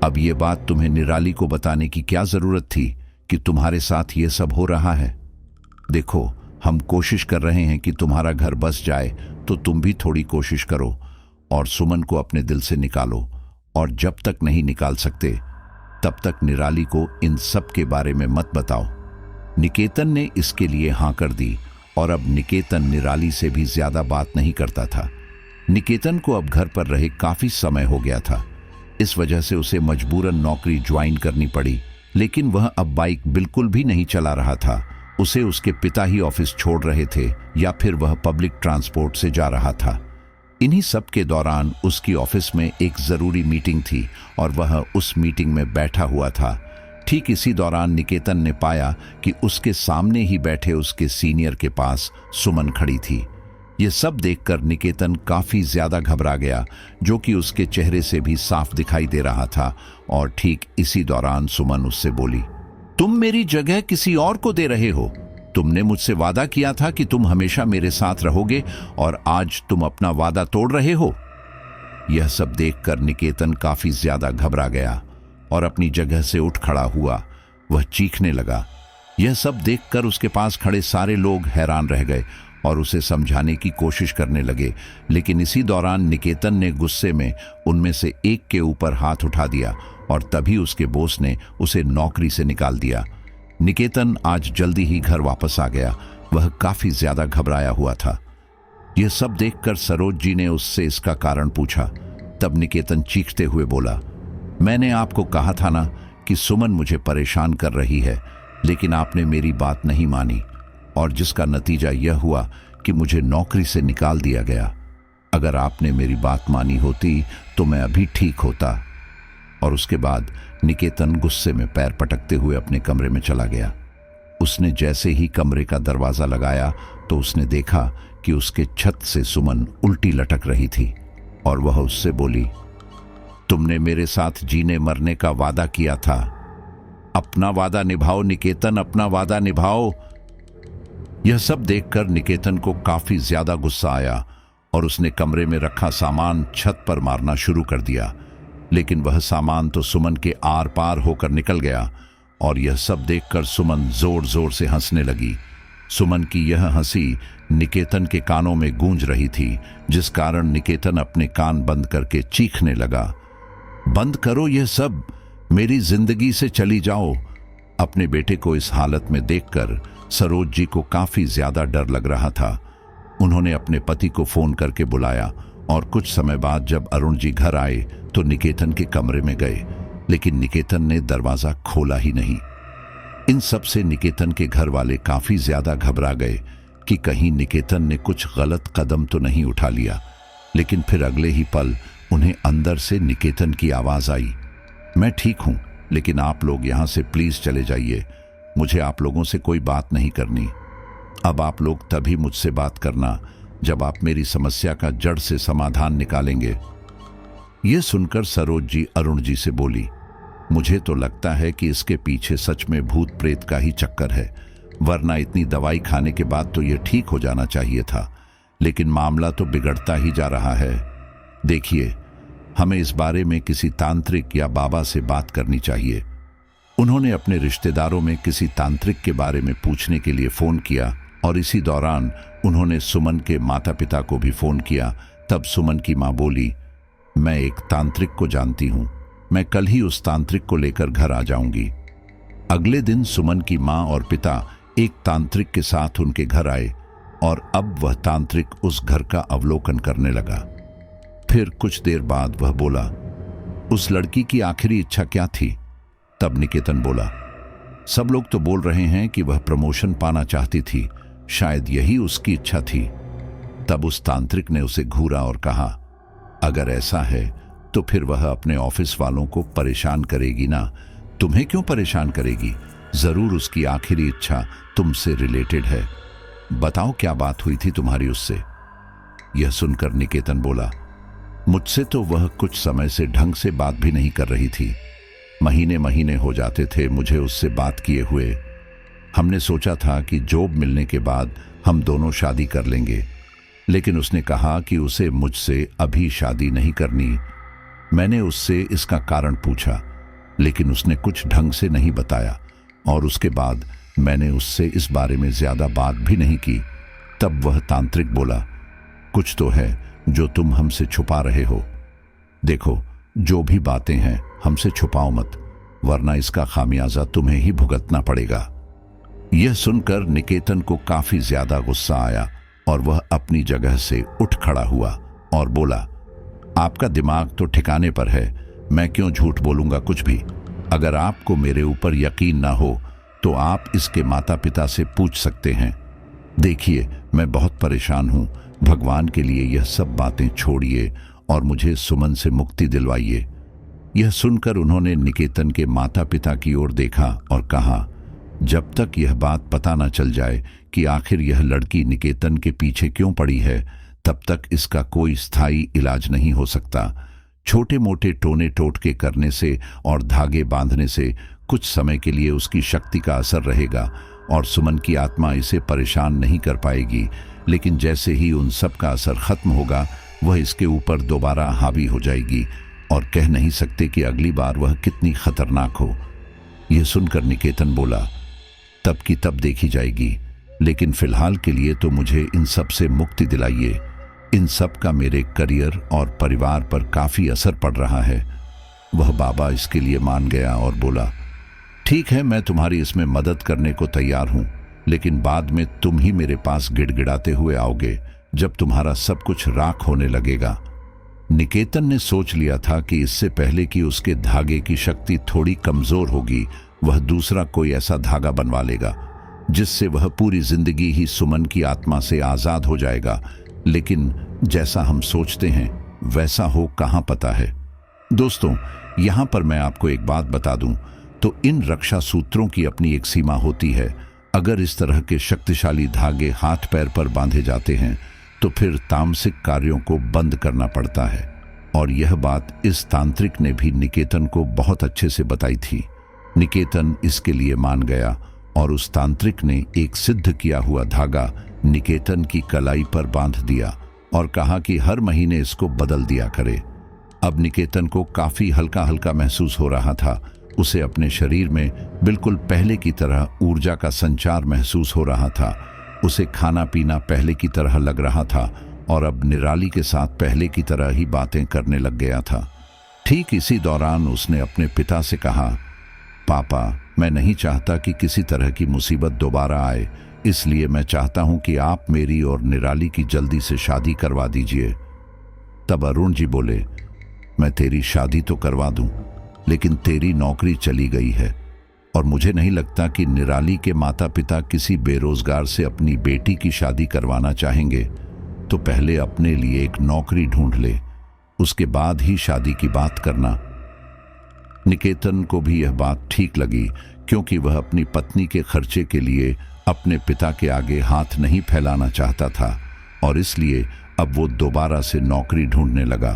Speaker 1: अब ये बात तुम्हें निराली को बताने की क्या जरूरत थी कि तुम्हारे साथ ये सब हो रहा है। देखो, हम कोशिश कर रहे हैं कि तुम्हारा घर बस जाए, तो तुम भी थोड़ी कोशिश करो और सुमन को अपने दिल से निकालो, और जब तक नहीं निकाल सकते तब तक निराली को इन सब के बारे में मत बताओ। निकेतन ने इसके लिए हां कर दी और अब निकेतन निराली से भी ज्यादा बात नहीं करता था। निकेतन को अब घर पर रहे काफी समय हो गया था, इस वजह से उसे मजबूरन नौकरी ज्वाइन करनी पड़ी। लेकिन वह अब बाइक बिल्कुल भी नहीं चला रहा था। उसे उसके पिता ही ऑफिस छोड़ रहे थे या फिर वह पब्लिक ट्रांसपोर्ट से जा रहा था। इन्हीं सब के दौरान उसकी ऑफिस में एक जरूरी मीटिंग थी और वह उस मीटिंग में बैठा हुआ था। ठीक इसी दौरान निकेतन ने पाया कि उसके सामने ही बैठे उसके सीनियर के पास सुमन खड़ी थी। यह सब देखकर निकेतन काफी ज्यादा घबरा गया, जो कि उसके चेहरे से भी साफ दिखाई दे रहा था। और ठीक इसी दौरान सुमन उससे बोली, तुम मेरी जगह किसी और को दे रहे हो। तुमने मुझसे वादा किया था कि तुम हमेशा मेरे साथ रहोगे और आज तुम अपना वादा तोड़ रहे हो। यह सब देखकर निकेतन काफी ज्यादा घबरा गया और अपनी जगह से उठ खड़ा हुआ। वह चीखने लगा। यह सब देखकर उसके पास खड़े सारे लोग हैरान रह गए और उसे समझाने की कोशिश करने लगे, लेकिन इसी दौरान निकेतन ने गुस्से में उनमें से एक के ऊपर हाथ उठा दिया और तभी उसके बॉस ने उसे नौकरी से निकाल दिया। निकेतन आज जल्दी ही घर वापस आ गया। वह काफी ज्यादा घबराया हुआ था। यह सब देखकर सरोज जी ने उससे इसका कारण पूछा। तब निकेतन चीखते हुए बोला, मैंने आपको कहा था ना कि सुमन मुझे परेशान कर रही है, लेकिन आपने मेरी बात नहीं मानी और जिसका नतीजा यह हुआ कि मुझे नौकरी से निकाल दिया गया। अगर आपने मेरी बात मानी होती तो मैं अभी ठीक होता। और उसके बाद निकेतन गुस्से में पैर पटकते हुए अपने कमरे में चला गया। उसने जैसे ही कमरे का दरवाजा लगाया तो उसने देखा कि उसके छत से सुमन उल्टी लटक रही थी और वह उससे बोली, तुमने मेरे साथ जीने मरने का वादा किया था। अपना वादा निभाओ निकेतन, अपना वादा निभाओ। यह सब देखकर निकेतन को काफी ज्यादा गुस्सा आया और उसने कमरे में रखा सामान छत पर मारना शुरू कर दिया, लेकिन वह सामान तो सुमन के आर पार होकर निकल गया। और यह सब देखकर सुमन जोर जोर से हंसने लगी। सुमन की यह हंसी निकेतन के कानों में गूंज रही थी, जिस कारण निकेतन अपने कान बंद करके चीखने लगा, बंद करो यह सब, मेरी जिंदगी से चली जाओ। अपने बेटे को इस हालत में देखकर सरोज जी को काफी ज्यादा डर लग रहा था। उन्होंने अपने पति को फोन करके बुलाया और कुछ समय बाद जब अरुण जी घर आए तो निकेतन के कमरे में गए, लेकिन निकेतन ने दरवाजा खोला ही नहीं। इन सब से निकेतन के घर वाले काफी ज्यादा घबरा गए कि कहीं निकेतन ने कुछ गलत कदम तो नहीं उठा लिया। लेकिन फिर अगले ही पल उन्हें अंदर से निकेतन की आवाज आई, मैं ठीक हूं, लेकिन आप लोग यहां से प्लीज चले जाइए, मुझे आप लोगों से कोई बात नहीं करनी। अब आप लोग तभी मुझसे बात करना जब आप मेरी समस्या का जड़ से समाधान निकालेंगे। यह सुनकर सरोज जी अरुण जी से बोली, मुझे तो लगता है कि इसके पीछे सच में भूत प्रेत का ही चक्कर है, वरना इतनी दवाई खाने के बाद तो यह ठीक हो जाना चाहिए था, लेकिन मामला तो बिगड़ता ही जा रहा है। देखिए, हमें इस बारे में किसी तांत्रिक या बाबा से बात करनी चाहिए। उन्होंने अपने रिश्तेदारों में किसी तांत्रिक के बारे में पूछने के लिए फोन किया और इसी दौरान उन्होंने सुमन के माता पिता को भी फोन किया। तब सुमन की मां बोली, मैं एक तांत्रिक को जानती हूं, मैं कल ही उस तांत्रिक को लेकर घर आ जाऊंगी। अगले दिन सुमन की मां और पिता एक तांत्रिक के साथ उनके घर आए और अब वह तांत्रिक उस घर का अवलोकन करने लगा। फिर कुछ देर बाद वह बोला, उस लड़की की आखिरी इच्छा क्या थी? तब निकेतन बोला, सब लोग तो बोल रहे हैं कि वह प्रमोशन पाना चाहती थी, शायद यही उसकी इच्छा थी। तब उस तांत्रिक ने उसे घूरा और कहा, अगर ऐसा है तो फिर वह अपने ऑफिस वालों को परेशान करेगी ना, तुम्हें क्यों परेशान करेगी? जरूर उसकी आखिरी इच्छा तुमसे रिलेटेड है। बताओ क्या बात हुई थी तुम्हारी उससे? यह सुनकर निकेतन बोला, मुझसे तो वह कुछ समय से ढंग से बात भी नहीं कर रही थी, महीने महीने हो जाते थे मुझे उससे बात किए हुए। हमने सोचा था कि जॉब मिलने के बाद हम दोनों शादी कर लेंगे, लेकिन उसने कहा कि उसे मुझसे अभी शादी नहीं करनी। मैंने उससे इसका कारण पूछा, लेकिन उसने कुछ ढंग से नहीं बताया और उसके बाद मैंने उससे इस बारे में ज्यादा बात भी नहीं की। तब वह तांत्रिक बोला, कुछ तो है जो तुम हमसे छुपा रहे हो। देखो, जो भी बातें हैं हमसे छुपाओ मत, वरना इसका खामियाजा तुम्हें ही भुगतना पड़ेगा। यह सुनकर निकेतन को काफी ज्यादा गुस्सा आया और वह अपनी जगह से उठ खड़ा हुआ और बोला, आपका दिमाग तो ठिकाने पर है, मैं क्यों झूठ बोलूंगा कुछ भी। अगर आपको मेरे ऊपर यकीन ना हो तो आप इसके माता पिता से पूछ सकते हैं। देखिए, मैं बहुत परेशान हूं, भगवान के लिए यह सब बातें छोड़िए और मुझे सुमन से मुक्ति दिलवाइए। यह सुनकर उन्होंने निकेतन के माता पिता की ओर देखा और कहा, जब तक यह बात पता न चल जाए कि आखिर यह लड़की निकेतन के पीछे क्यों पड़ी है, तब तक इसका कोई स्थायी इलाज नहीं हो सकता। छोटे मोटे टोने टोटके करने से और धागे बांधने से कुछ समय के लिए उसकी शक्ति का असर रहेगा और सुमन की आत्मा इसे परेशान नहीं कर पाएगी, लेकिन जैसे ही उन सब का असर खत्म होगा वह इसके ऊपर दोबारा हावी हो जाएगी और कह नहीं सकते कि अगली बार वह कितनी खतरनाक हो। यह सुनकर निकेतन बोला, तब की तब देखी जाएगी, लेकिन फिलहाल के लिए तो मुझे इन सब से मुक्ति दिलाइए। इन सब का मेरे करियर और परिवार पर काफी असर पड़ रहा है। वह बाबा इसके लिए मान गया और बोला, ठीक है, मैं तुम्हारी इसमें मदद करने को तैयार हूं, लेकिन बाद में तुम ही मेरे पास गिड़गिड़ाते हुए आओगे जब तुम्हारा सब कुछ राख होने लगेगा। निकेतन ने सोच लिया था कि इससे पहले कि उसके धागे की शक्ति थोड़ी कमजोर होगी, वह दूसरा कोई ऐसा धागा बनवा लेगा जिससे वह पूरी जिंदगी ही सुमन की आत्मा से आजाद हो जाएगा। लेकिन जैसा हम सोचते हैं वैसा हो कहां पता है। दोस्तों, यहां पर मैं आपको एक बात बता दूं तो इन रक्षा सूत्रों की अपनी एक सीमा होती है। अगर इस तरह के शक्तिशाली धागे हाथ पैर पर बांधे जाते हैं तो फिर तामसिक कार्यों को बंद करना पड़ता है, और यह बात इस तांत्रिक ने भी निकेतन को बहुत अच्छे से बताई थी। निकेतन इसके लिए मान गया और उस तांत्रिक ने एक सिद्ध किया हुआ धागा निकेतन की कलाई पर बांध दिया और कहा कि हर महीने इसको बदल दिया करे। अब निकेतन को काफी हल्का हल्का महसूस हो रहा था। उसे अपने शरीर में बिल्कुल पहले की तरह ऊर्जा का संचार महसूस हो रहा था। उसे खाना पीना पहले की तरह लग रहा था और अब निराली के साथ पहले की तरह ही बातें करने लग गया था। ठीक इसी दौरान उसने अपने पिता से कहा, पापा, मैं नहीं चाहता कि किसी तरह की मुसीबत दोबारा आए, इसलिए मैं चाहता हूं कि आप मेरी और निराली की जल्दी से शादी करवा दीजिए। तब अरुण जी बोले, मैं तेरी शादी तो करवा दूं, लेकिन तेरी नौकरी चली गई है और मुझे नहीं लगता कि निराली के माता पिता किसी बेरोजगार से अपनी बेटी की शादी करवाना चाहेंगे। तो पहले अपने लिए एक नौकरी ढूंढ ले, उसके बाद ही शादी की बात करना। निकेतन को भी यह बात ठीक लगी, क्योंकि वह अपनी पत्नी के खर्चे के लिए अपने पिता के आगे हाथ नहीं फैलाना चाहता था और इसलिए अब वो दोबारा से नौकरी ढूंढने लगा।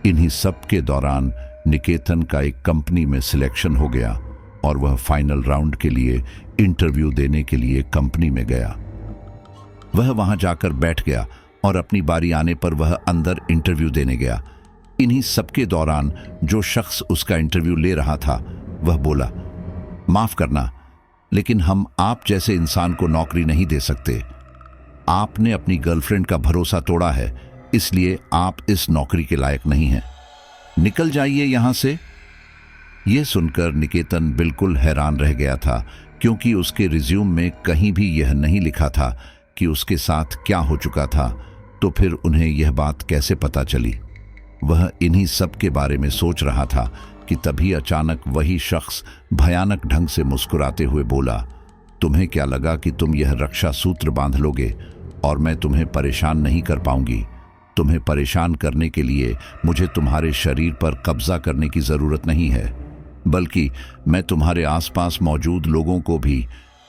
Speaker 1: इन्हीं सब के दौरान निकेतन का एक कंपनी में सिलेक्शन हो गया और वह फाइनल राउंड के लिए इंटरव्यू देने के लिए कंपनी में गया। वह वहां जाकर बैठ गया और अपनी बारी आने पर वह अंदर इंटरव्यू देने गया। इन्हीं सबके दौरान जो शख्स उसका इंटरव्यू ले रहा था वह बोला, माफ करना, लेकिन हम आप जैसे इंसान को नौकरी नहीं दे सकते। आपने अपनी गर्लफ्रेंड का भरोसा तोड़ा है, इसलिए आप इस नौकरी के लायक नहीं हैं। निकल जाइए यहां से। यह सुनकर निकेतन बिल्कुल हैरान रह गया था, क्योंकि उसके रिज्यूम में कहीं भी यह नहीं लिखा था कि उसके साथ क्या हो चुका था। तो फिर उन्हें यह बात कैसे पता चली? वह इन्हीं सब के बारे में सोच रहा था कि तभी अचानक वही शख्स भयानक ढंग से मुस्कुराते हुए बोला, तुम्हें क्या लगा कि तुम यह रक्षा सूत्र बांध लोगे और मैं तुम्हें परेशान नहीं कर पाऊंगी? तुम्हें परेशान करने के लिए मुझे तुम्हारे शरीर पर कब्जा करने की जरूरत नहीं है, बल्कि मैं तुम्हारे आसपास मौजूद लोगों को भी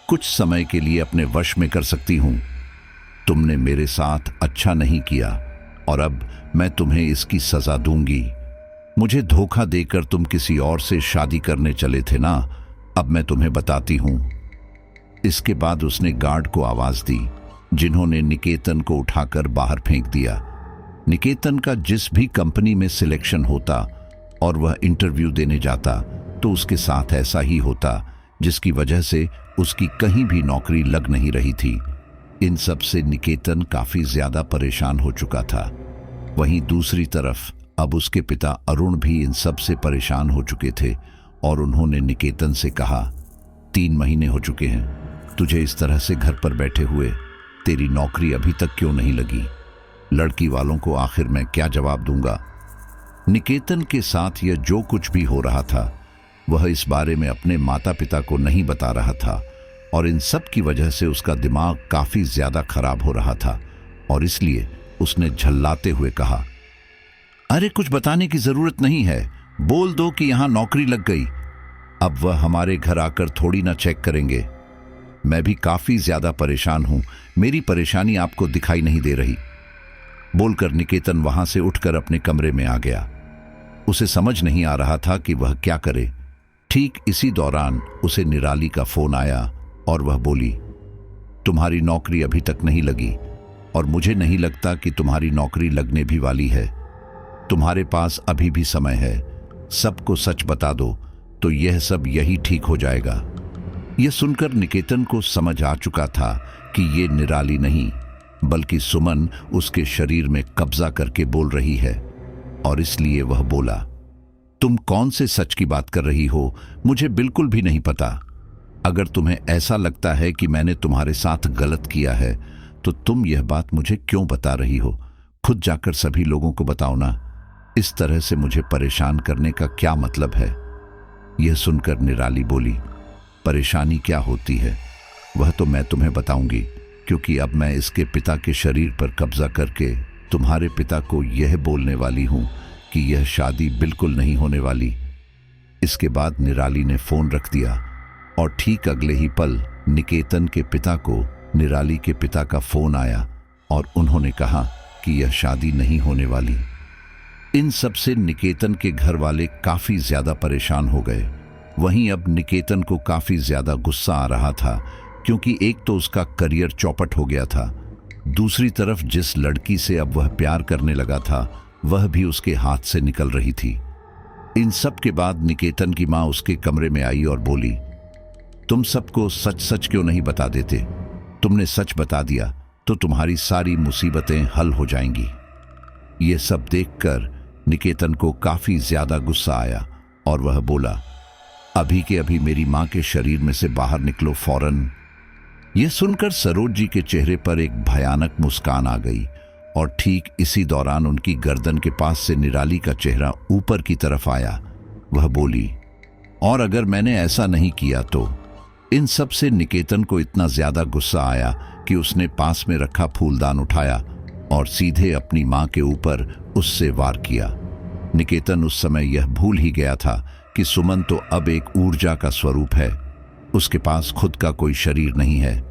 Speaker 1: कुछ समय के लिए अपने वश में कर सकती हूं। तुमने मेरे साथ अच्छा नहीं किया और अब मैं तुम्हें इसकी सजा दूंगी। मुझे धोखा देकर तुम किसी और से शादी करने चले थे ना, अब मैं तुम्हें बताती हूं। इसके बाद उसने गार्ड को आवाज दी, जिन्होंने निकेतन को उठाकर बाहर फेंक दिया। निकेतन का जिस भी कंपनी में सिलेक्शन होता और वह इंटरव्यू देने जाता तो उसके साथ ऐसा ही होता, जिसकी वजह से उसकी कहीं भी नौकरी लग नहीं रही थी। इन सब से निकेतन काफी ज्यादा परेशान हो चुका था। वहीं दूसरी तरफ अब उसके पिता अरुण भी इन सब से परेशान हो चुके थे और उन्होंने निकेतन से कहा, 3 महीने हो चुके हैं तुझे इस तरह से घर पर बैठे हुए, तेरी नौकरी अभी तक क्यों नहीं लगी? लड़की वालों को आखिर मैं क्या जवाब दूंगा? निकेतन के साथ यह जो कुछ भी हो रहा था वह इस बारे में अपने माता पिता को नहीं बता रहा था और इन सब की वजह से उसका दिमाग काफी ज्यादा खराब हो रहा था और इसलिए उसने झल्लाते हुए कहा, अरे कुछ बताने की जरूरत नहीं है, बोल दो कि यहां नौकरी लग गई। अब वह हमारे घर आकर थोड़ी ना चेक करेंगे। मैं भी काफी ज्यादा परेशान हूं, मेरी परेशानी आपको दिखाई नहीं दे रही। बोलकर निकेतन वहां से उठकर अपने कमरे में आ गया। उसे समझ नहीं आ रहा था कि वह क्या करे। ठीक इसी दौरान उसे निराली का फोन आया और वह बोली, तुम्हारी नौकरी अभी तक नहीं लगी और मुझे नहीं लगता कि तुम्हारी नौकरी लगने भी वाली है। तुम्हारे पास अभी भी समय है, सबको सच बता दो तो यह सब यही ठीक हो जाएगा। यह सुनकर निकेतन को समझ आ चुका था कि ये निराली नहीं बल्कि सुमन उसके शरीर में कब्जा करके बोल रही है और इसलिए वह बोला, तुम कौन से सच की बात कर रही हो? मुझे बिल्कुल भी नहीं पता। अगर तुम्हें ऐसा लगता है कि मैंने तुम्हारे साथ गलत किया है तो तुम यह बात मुझे क्यों बता रही हो? खुद जाकर सभी लोगों को बताओ ना। इस तरह से मुझे परेशान करने का क्या मतलब है? यह सुनकर निराली बोली, परेशानी क्या होती है वह तो मैं तुम्हें बताऊंगी, क्योंकि अब मैं इसके पिता के शरीर पर कब्जा करके तुम्हारे पिता को यह बोलने वाली हूं कि यह शादी बिल्कुल नहीं होने वाली। इसके बाद निराली ने फोन रख दिया और ठीक अगले ही पल निकेतन के पिता को निराली के पिता का फोन आया और उन्होंने कहा कि यह शादी नहीं होने वाली। इन सब से निकेतन के घर वाले काफी ज्यादा परेशान हो गए। वहीं अब निकेतन को काफी ज्यादा गुस्सा आ रहा था, क्योंकि एक तो उसका करियर चौपट हो गया था, दूसरी तरफ जिस लड़की से अब वह प्यार करने लगा था वह भी उसके हाथ से निकल रही थी। इन सब के बाद निकेतन की मां उसके कमरे में आई और बोली, तुम सबको सच सच क्यों नहीं बता देते? तुमने सच बता दिया तो तुम्हारी सारी मुसीबतें हल हो जाएंगी। ये सब देखकर निकेतन को काफी ज्यादा गुस्सा आया और वह बोला, अभी के अभी मेरी मां के शरीर में से बाहर निकलो फौरन। यह सुनकर सरोज जी के चेहरे पर एक भयानक मुस्कान आ गई और ठीक इसी दौरान उनकी गर्दन के पास से निराली का चेहरा ऊपर की तरफ आया। वह बोली, और अगर मैंने ऐसा नहीं किया तो। इन सब से निकेतन को इतना ज्यादा गुस्सा आया कि उसने पास में रखा फूलदान उठाया और सीधे अपनी मां के ऊपर उससे वार किया। निकेतन उस समय यह भूल ही गया था कि सुमन तो अब एक ऊर्जा का स्वरूप है, उसके पास खुद का कोई शरीर नहीं है।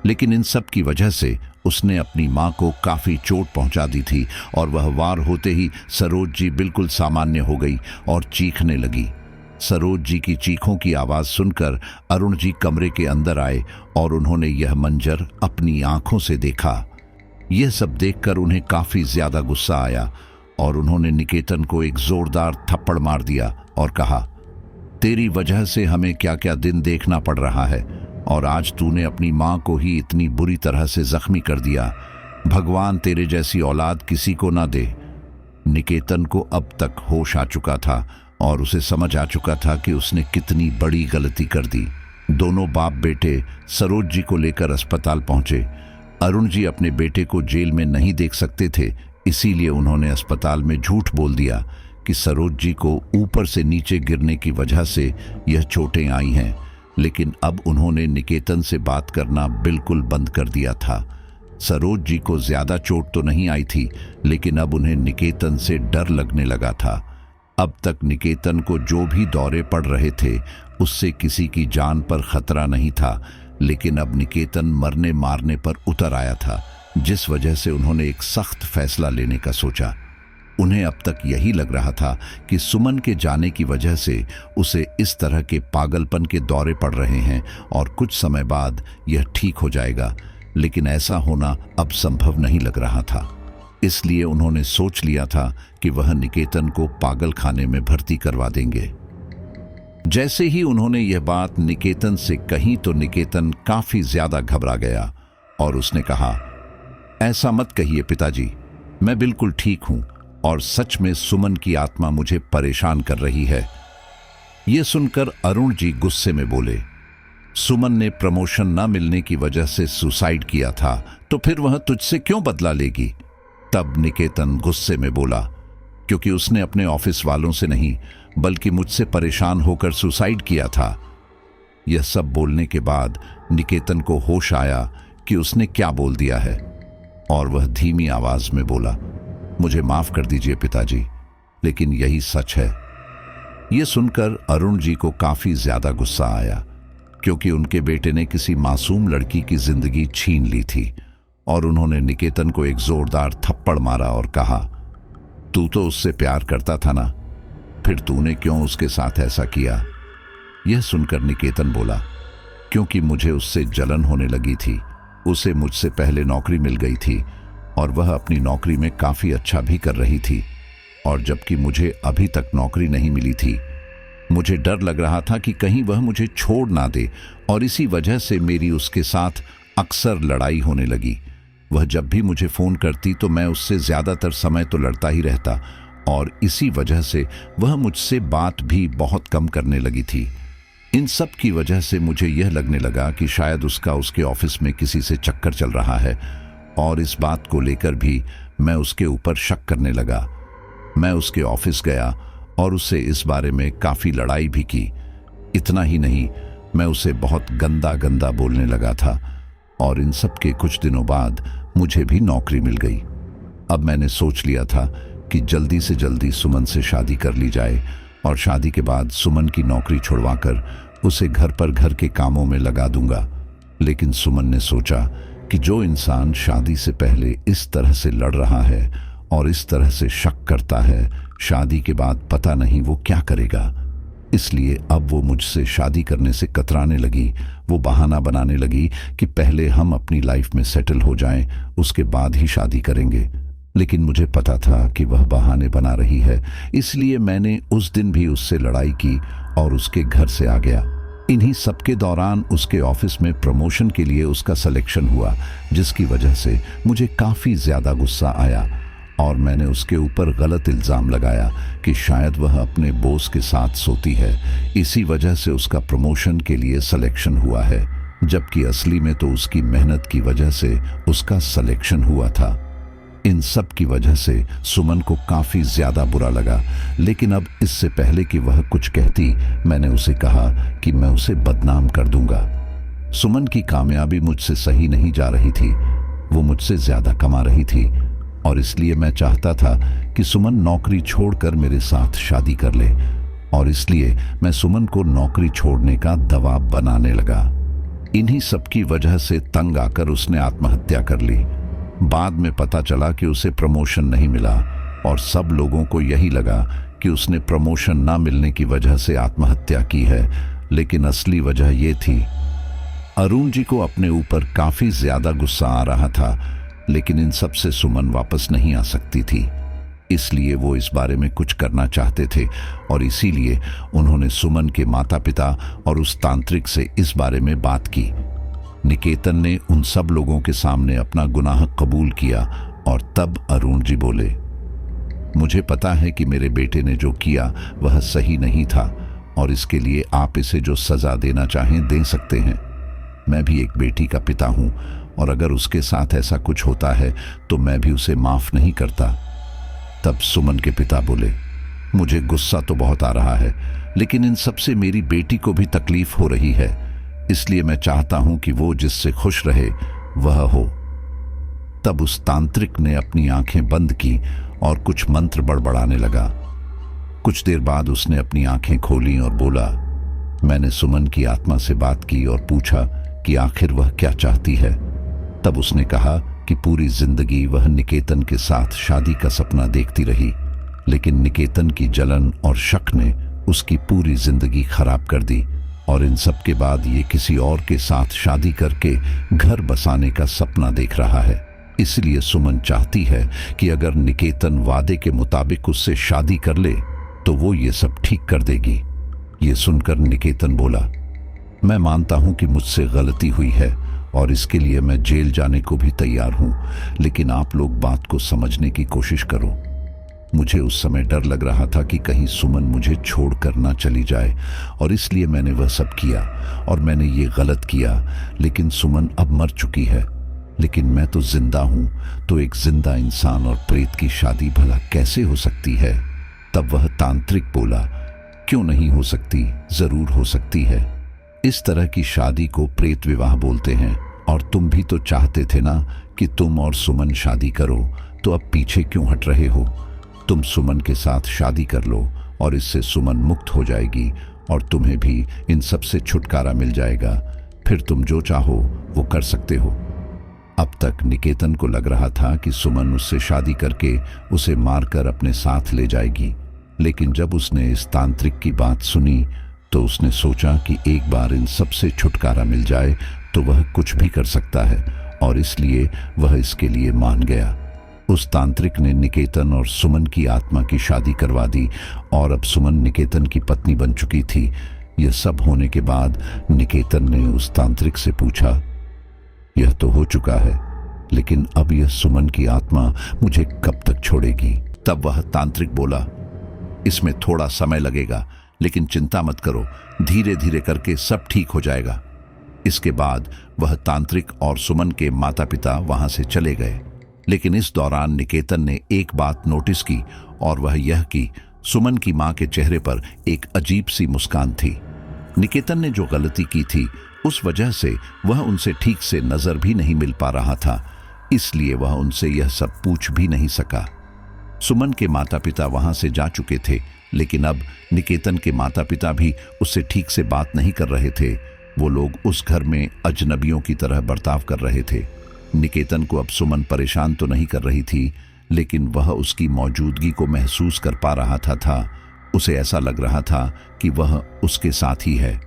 Speaker 1: लेकिन इन सब की वजह से उसने अपनी मां को काफी चोट पहुंचा दी थी और वह वार होते ही सरोज जी बिल्कुल सामान्य हो गई और चीखने लगी। सरोज जी की चीखों की आवाज सुनकर अरुण जी कमरे के अंदर आए और उन्होंने यह मंजर अपनी आंखों से देखा। यह सब देखकर उन्हें काफी ज्यादा गुस्सा आया और उन्होंने निकेतन को एक जोरदार थप्पड़ मार दिया और कहा, तेरी वजह से हमें क्या क्या दिन देखना पड़ रहा है और आज तूने अपनी मां को ही इतनी बुरी तरह से जख्मी कर दिया। भगवान तेरे जैसी औलाद किसी को ना दे। निकेतन को अब तक होश आ चुका था और उसे समझ आ चुका था कि उसने कितनी बड़ी गलती कर दी। दोनों बाप बेटे सरोज जी को लेकर अस्पताल पहुंचे। अरुण जी अपने बेटे को जेल में नहीं देख सकते थे, इसीलिए उन्होंने अस्पताल में झूठ बोल दिया कि सरोज जी को ऊपर से नीचे गिरने की वजह से यह चोटें आई हैं। लेकिन अब उन्होंने निकेतन से बात करना बिल्कुल बंद कर दिया था। सरोज जी को ज्यादा चोट तो नहीं आई थी, लेकिन अब उन्हें निकेतन से डर लगने लगा था। अब तक निकेतन को जो भी दौरे पड़ रहे थे उससे किसी की जान पर खतरा नहीं था, लेकिन अब निकेतन मरने मारने पर उतर आया था, जिस वजह से उन्होंने एक सख्त फैसला लेने का सोचा। उन्हें अब तक यही लग रहा था कि सुमन के जाने की वजह से उसे इस तरह के पागलपन के दौरे पड़ रहे हैं और कुछ समय बाद यह ठीक हो जाएगा, लेकिन ऐसा होना अब संभव नहीं लग रहा था। इसलिए उन्होंने सोच लिया था कि वह निकेतन को पागल खाने में भर्ती करवा देंगे। जैसे ही उन्होंने यह बात निकेतन से कही तो निकेतन काफी ज्यादा घबरा गया और उसने कहा, ऐसा मत कहिए पिताजी, मैं बिल्कुल ठीक हूं और सच में सुमन की आत्मा मुझे परेशान कर रही है। यह सुनकर अरुण जी गुस्से में बोले, सुमन ने प्रमोशन न मिलने की वजह से सुसाइड किया था, तो फिर वह तुझसे क्यों बदला लेगी? तब निकेतन गुस्से में बोला, क्योंकि उसने अपने ऑफिस वालों से नहीं बल्कि मुझसे परेशान होकर सुसाइड किया था। यह सब बोलने के बाद निकेतन को होश आया कि उसने क्या बोल दिया है और वह धीमी आवाज में बोला, मुझे माफ कर दीजिए पिताजी, लेकिन यही सच है। यह सुनकर अरुण जी को काफी ज्यादा गुस्सा आया, क्योंकि उनके बेटे ने किसी मासूम लड़की की जिंदगी छीन ली थी और उन्होंने निकेतन को एक जोरदार थप्पड़ मारा और कहा, तू तो उससे प्यार करता था ना, फिर तूने क्यों उसके साथ ऐसा किया? यह सुनकर निकेतन बोला, क्योंकि मुझे उससे जलन होने लगी थी। उसे मुझसे पहले नौकरी मिल गई थी और वह अपनी नौकरी में काफी अच्छा भी कर रही थी, और जबकि मुझे अभी तक नौकरी नहीं मिली थी। मुझे डर लग रहा था कि कहीं वह मुझे छोड़ ना दे और इसी वजह से मेरी उसके साथ अक्सर लड़ाई होने लगी। वह जब भी मुझे फोन करती तो मैं उससे ज्यादातर समय तो लड़ता ही रहता और इसी वजह से वह मुझसे बात भी बहुत कम करने लगी थी। इन सब की वजह से मुझे यह लगने लगा कि शायद उसका उसके ऑफिस में किसी से चक्कर चल रहा है और इस बात को लेकर भी मैं उसके ऊपर शक करने लगा। मैं उसके ऑफिस गया और उससे इस बारे में काफी लड़ाई भी की। इतना ही नहीं, मैं उसे बहुत गंदा गंदा बोलने लगा था और इन सब के कुछ दिनों बाद मुझे भी नौकरी मिल गई। अब मैंने सोच लिया था कि जल्दी से जल्दी सुमन से शादी कर ली जाए और शादी के बाद सुमन की नौकरी छुड़वाकर उसे घर पर घर के कामों में लगा दूंगा। लेकिन सुमन ने सोचा कि जो इंसान शादी से पहले इस तरह से लड़ रहा है और इस तरह से शक करता है, शादी के बाद पता नहीं वो क्या करेगा। इसलिए अब वो मुझसे शादी करने से कतराने लगी। वो बहाना बनाने लगी कि पहले हम अपनी लाइफ में सेटल हो जाएं, उसके बाद ही शादी करेंगे। लेकिन मुझे पता था कि वह बहाने बना रही है, इसलिए मैंने उस दिन भी उससे लड़ाई की और उसके घर से आ गया। इन्हीं सबके दौरान उसके ऑफिस में प्रमोशन के लिए उसका सिलेक्शन हुआ, जिसकी वजह से मुझे काफी ज्यादा गुस्सा आया और मैंने उसके ऊपर गलत इल्जाम लगाया कि शायद वह अपने बॉस के साथ सोती है, इसी वजह से उसका प्रमोशन के लिए सिलेक्शन हुआ है, जबकि असली में तो उसकी मेहनत की वजह से उसका सिलेक्शन हुआ था। इन सब की वजह से सुमन को काफी ज्यादा बुरा लगा, लेकिन अब इससे पहले कि वह कुछ कहती, मैंने उसे कहा कि मैं उसे बदनाम कर दूंगा। सुमन की कामयाबी मुझसे सही नहीं जा रही थी। वो मुझसे ज्यादा कमा रही थी और इसलिए मैं चाहता था कि सुमन नौकरी छोड़कर मेरे साथ शादी कर ले, और इसलिए मैं सुमन को नौकरी छोड़ने का दबाव बनाने लगा। इन्हीं सब की वजह से तंग आकर उसने आत्महत्या कर ली। बाद में पता चला कि उसे प्रमोशन नहीं मिला और सब लोगों को यही लगा कि उसने प्रमोशन ना मिलने की वजह से आत्महत्या की है, लेकिन असली वजह यह थी। अरुण जी को अपने ऊपर काफी ज्यादा गुस्सा आ रहा था, लेकिन इन सब से सुमन वापस नहीं आ सकती थी, इसलिए वो इस बारे में कुछ करना चाहते थे और इसीलिए उन्होंने सुमन के माता पिता और उस तांत्रिक से इस बारे में बात की। निकेतन ने उन सब लोगों के सामने अपना गुनाह कबूल किया और तब अरुण जी बोले, मुझे पता है कि मेरे बेटे ने जो किया वह सही नहीं था और इसके लिए आप इसे जो सजा देना चाहें दे सकते हैं। मैं भी एक बेटी का पिता हूं और अगर उसके साथ ऐसा कुछ होता है तो मैं भी उसे माफ नहीं करता। तब सुमन के पिता बोले, मुझे गुस्सा तो बहुत आ रहा है, लेकिन इन सब से मेरी बेटी को भी तकलीफ हो रही है, इसलिए मैं चाहता हूं कि वो जिससे खुश रहे वह हो। तब उस तांत्रिक ने अपनी आंखें बंद की और कुछ मंत्र बड़बड़ाने लगा। कुछ देर बाद उसने अपनी आंखें खोली और बोला, मैंने सुमन की आत्मा से बात की और पूछा कि आखिर वह क्या चाहती है। तब उसने कहा कि पूरी जिंदगी वह निकेतन के साथ शादी का सपना देखती रही, लेकिन निकेतन की जलन और शक ने उसकी पूरी जिंदगी खराब कर दी और इन सब के बाद ये किसी और के साथ शादी करके घर बसाने का सपना देख रहा है। इसलिए सुमन चाहती है कि अगर निकेतन वादे के मुताबिक उससे शादी कर ले तो वो ये सब ठीक कर देगी। ये सुनकर निकेतन बोला, मैं मानता हूं कि मुझसे गलती हुई है और इसके लिए मैं जेल जाने को भी तैयार हूं, लेकिन आप लोग बात को समझने की कोशिश करो। मुझे उस समय डर लग रहा था कि कहीं सुमन मुझे छोड़कर ना चली जाए और इसलिए मैंने वह सब किया और मैंने ये गलत किया, लेकिन सुमन अब मर चुकी है, लेकिन मैं तो जिंदा हूं, तो एक जिंदा इंसान और प्रेत की शादी भला कैसे हो सकती है। तब वह तांत्रिक बोला, क्यों नहीं हो सकती, जरूर हो सकती है। इस तरह की शादी को प्रेत विवाह बोलते हैं और तुम भी तो चाहते थे ना कि तुम और सुमन शादी करो, तो अब पीछे क्यों हट रहे हो। तुम सुमन के साथ शादी कर लो और इससे सुमन मुक्त हो जाएगी और तुम्हें भी इन सब से छुटकारा मिल जाएगा, फिर तुम जो चाहो वो कर सकते हो। अब तक निकेतन को लग रहा था कि सुमन उससे शादी करके उसे मारकर अपने साथ ले जाएगी, लेकिन जब उसने इस तांत्रिक की बात सुनी तो उसने सोचा कि एक बार इन सब से छुटकारा मिल जाए तो वह कुछ भी कर सकता है और इसलिए वह इसके लिए मान गया। उस तांत्रिक ने निकेतन और सुमन की आत्मा की शादी करवा दी और अब सुमन निकेतन की पत्नी बन चुकी थी। यह सब होने के बाद निकेतन ने उस तांत्रिक से पूछा, यह तो हो चुका है, लेकिन अब यह सुमन की आत्मा मुझे कब तक छोड़ेगी। तब वह तांत्रिक बोला, इसमें थोड़ा समय लगेगा, लेकिन चिंता मत करो, धीरे धीरे करके सब ठीक हो जाएगा। इसके बाद वह तांत्रिक और सुमन के माता पिता वहां से चले गए, लेकिन इस दौरान निकेतन ने एक बात नोटिस की और वह यह कि सुमन की मां के चेहरे पर एक अजीब सी मुस्कान थी। निकेतन ने जो गलती की थी उस वजह से वह उनसे ठीक से नजर भी नहीं मिल पा रहा था, इसलिए वह उनसे यह सब पूछ भी नहीं सका। सुमन के माता पिता वहां से जा चुके थे, लेकिन अब निकेतन के माता पिता भी उससे ठीक से बात नहीं कर रहे थे। वो लोग उस घर में अजनबियों की तरह बर्ताव कर रहे थे। निकेतन को अब सुमन परेशान तो नहीं कर रही थी, लेकिन वह उसकी मौजूदगी को महसूस कर पा रहा था। उसे ऐसा लग रहा था कि वह उसके साथ ही है।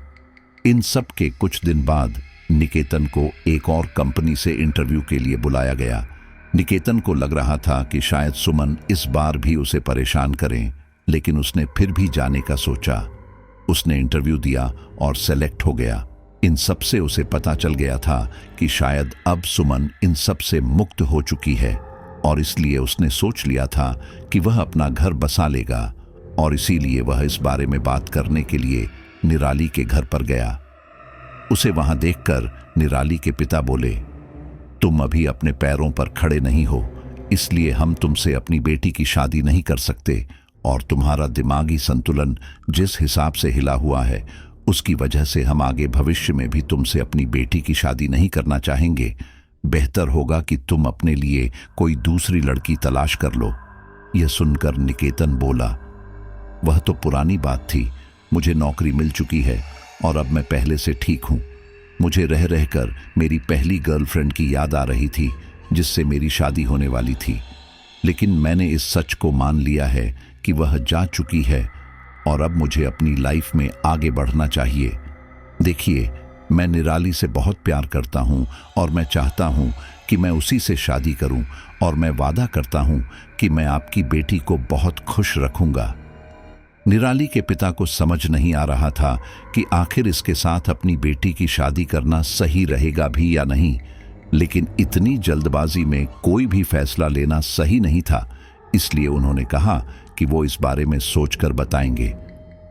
Speaker 1: इन सब के कुछ दिन बाद निकेतन को एक और कंपनी से इंटरव्यू के लिए बुलाया गया। निकेतन को लग रहा था कि शायद सुमन इस बार भी उसे परेशान करें, लेकिन उसने फिर भी जाने का सोचा। उसने इंटरव्यू दिया और सेलेक्ट हो गया। इन सब से उसे पता चल गया था कि शायद अब सुमन इन सब से मुक्त हो चुकी है और इसलिए उसने सोच लिया था कि वह अपना घर बसा लेगा और इसीलिए वह इस बारे में बात करने के लिए निराली के घर पर गया। उसे वहां देखकर निराली के पिता बोले, तुम अभी अपने पैरों पर खड़े नहीं हो, इसलिए हम तुमसे अपनी बेटी की शादी नहीं कर सकते, और तुम्हारा दिमागी संतुलन जिस हिसाब से हिला हुआ है उसकी वजह से हम आगे भविष्य में भी तुमसे अपनी बेटी की शादी नहीं करना चाहेंगे। बेहतर होगा कि तुम अपने लिए कोई दूसरी लड़की तलाश कर लो। यह सुनकर निकेतन बोला, वह तो पुरानी बात थी, मुझे नौकरी मिल चुकी है और अब मैं पहले से ठीक हूं। मुझे रह रहकर मेरी पहली गर्लफ्रेंड की याद आ रही थी जिससे मेरी शादी होने वाली थी, लेकिन मैंने इस सच को मान लिया है कि वह जा चुकी है और अब मुझे अपनी लाइफ में आगे बढ़ना चाहिए। देखिए, मैं निराली से बहुत प्यार करता हूं और मैं चाहता हूं कि मैं उसी से शादी करूं, और मैं वादा करता हूं कि मैं आपकी बेटी को बहुत खुश रखूंगा। निराली के पिता को समझ नहीं आ रहा था कि आखिर इसके साथ अपनी बेटी की शादी करना सही रहेगा भी या नहीं, लेकिन इतनी जल्दबाजी में कोई भी फैसला लेना सही नहीं था, इसलिए उन्होंने कहा कि वो इस बारे में सोचकर बताएंगे।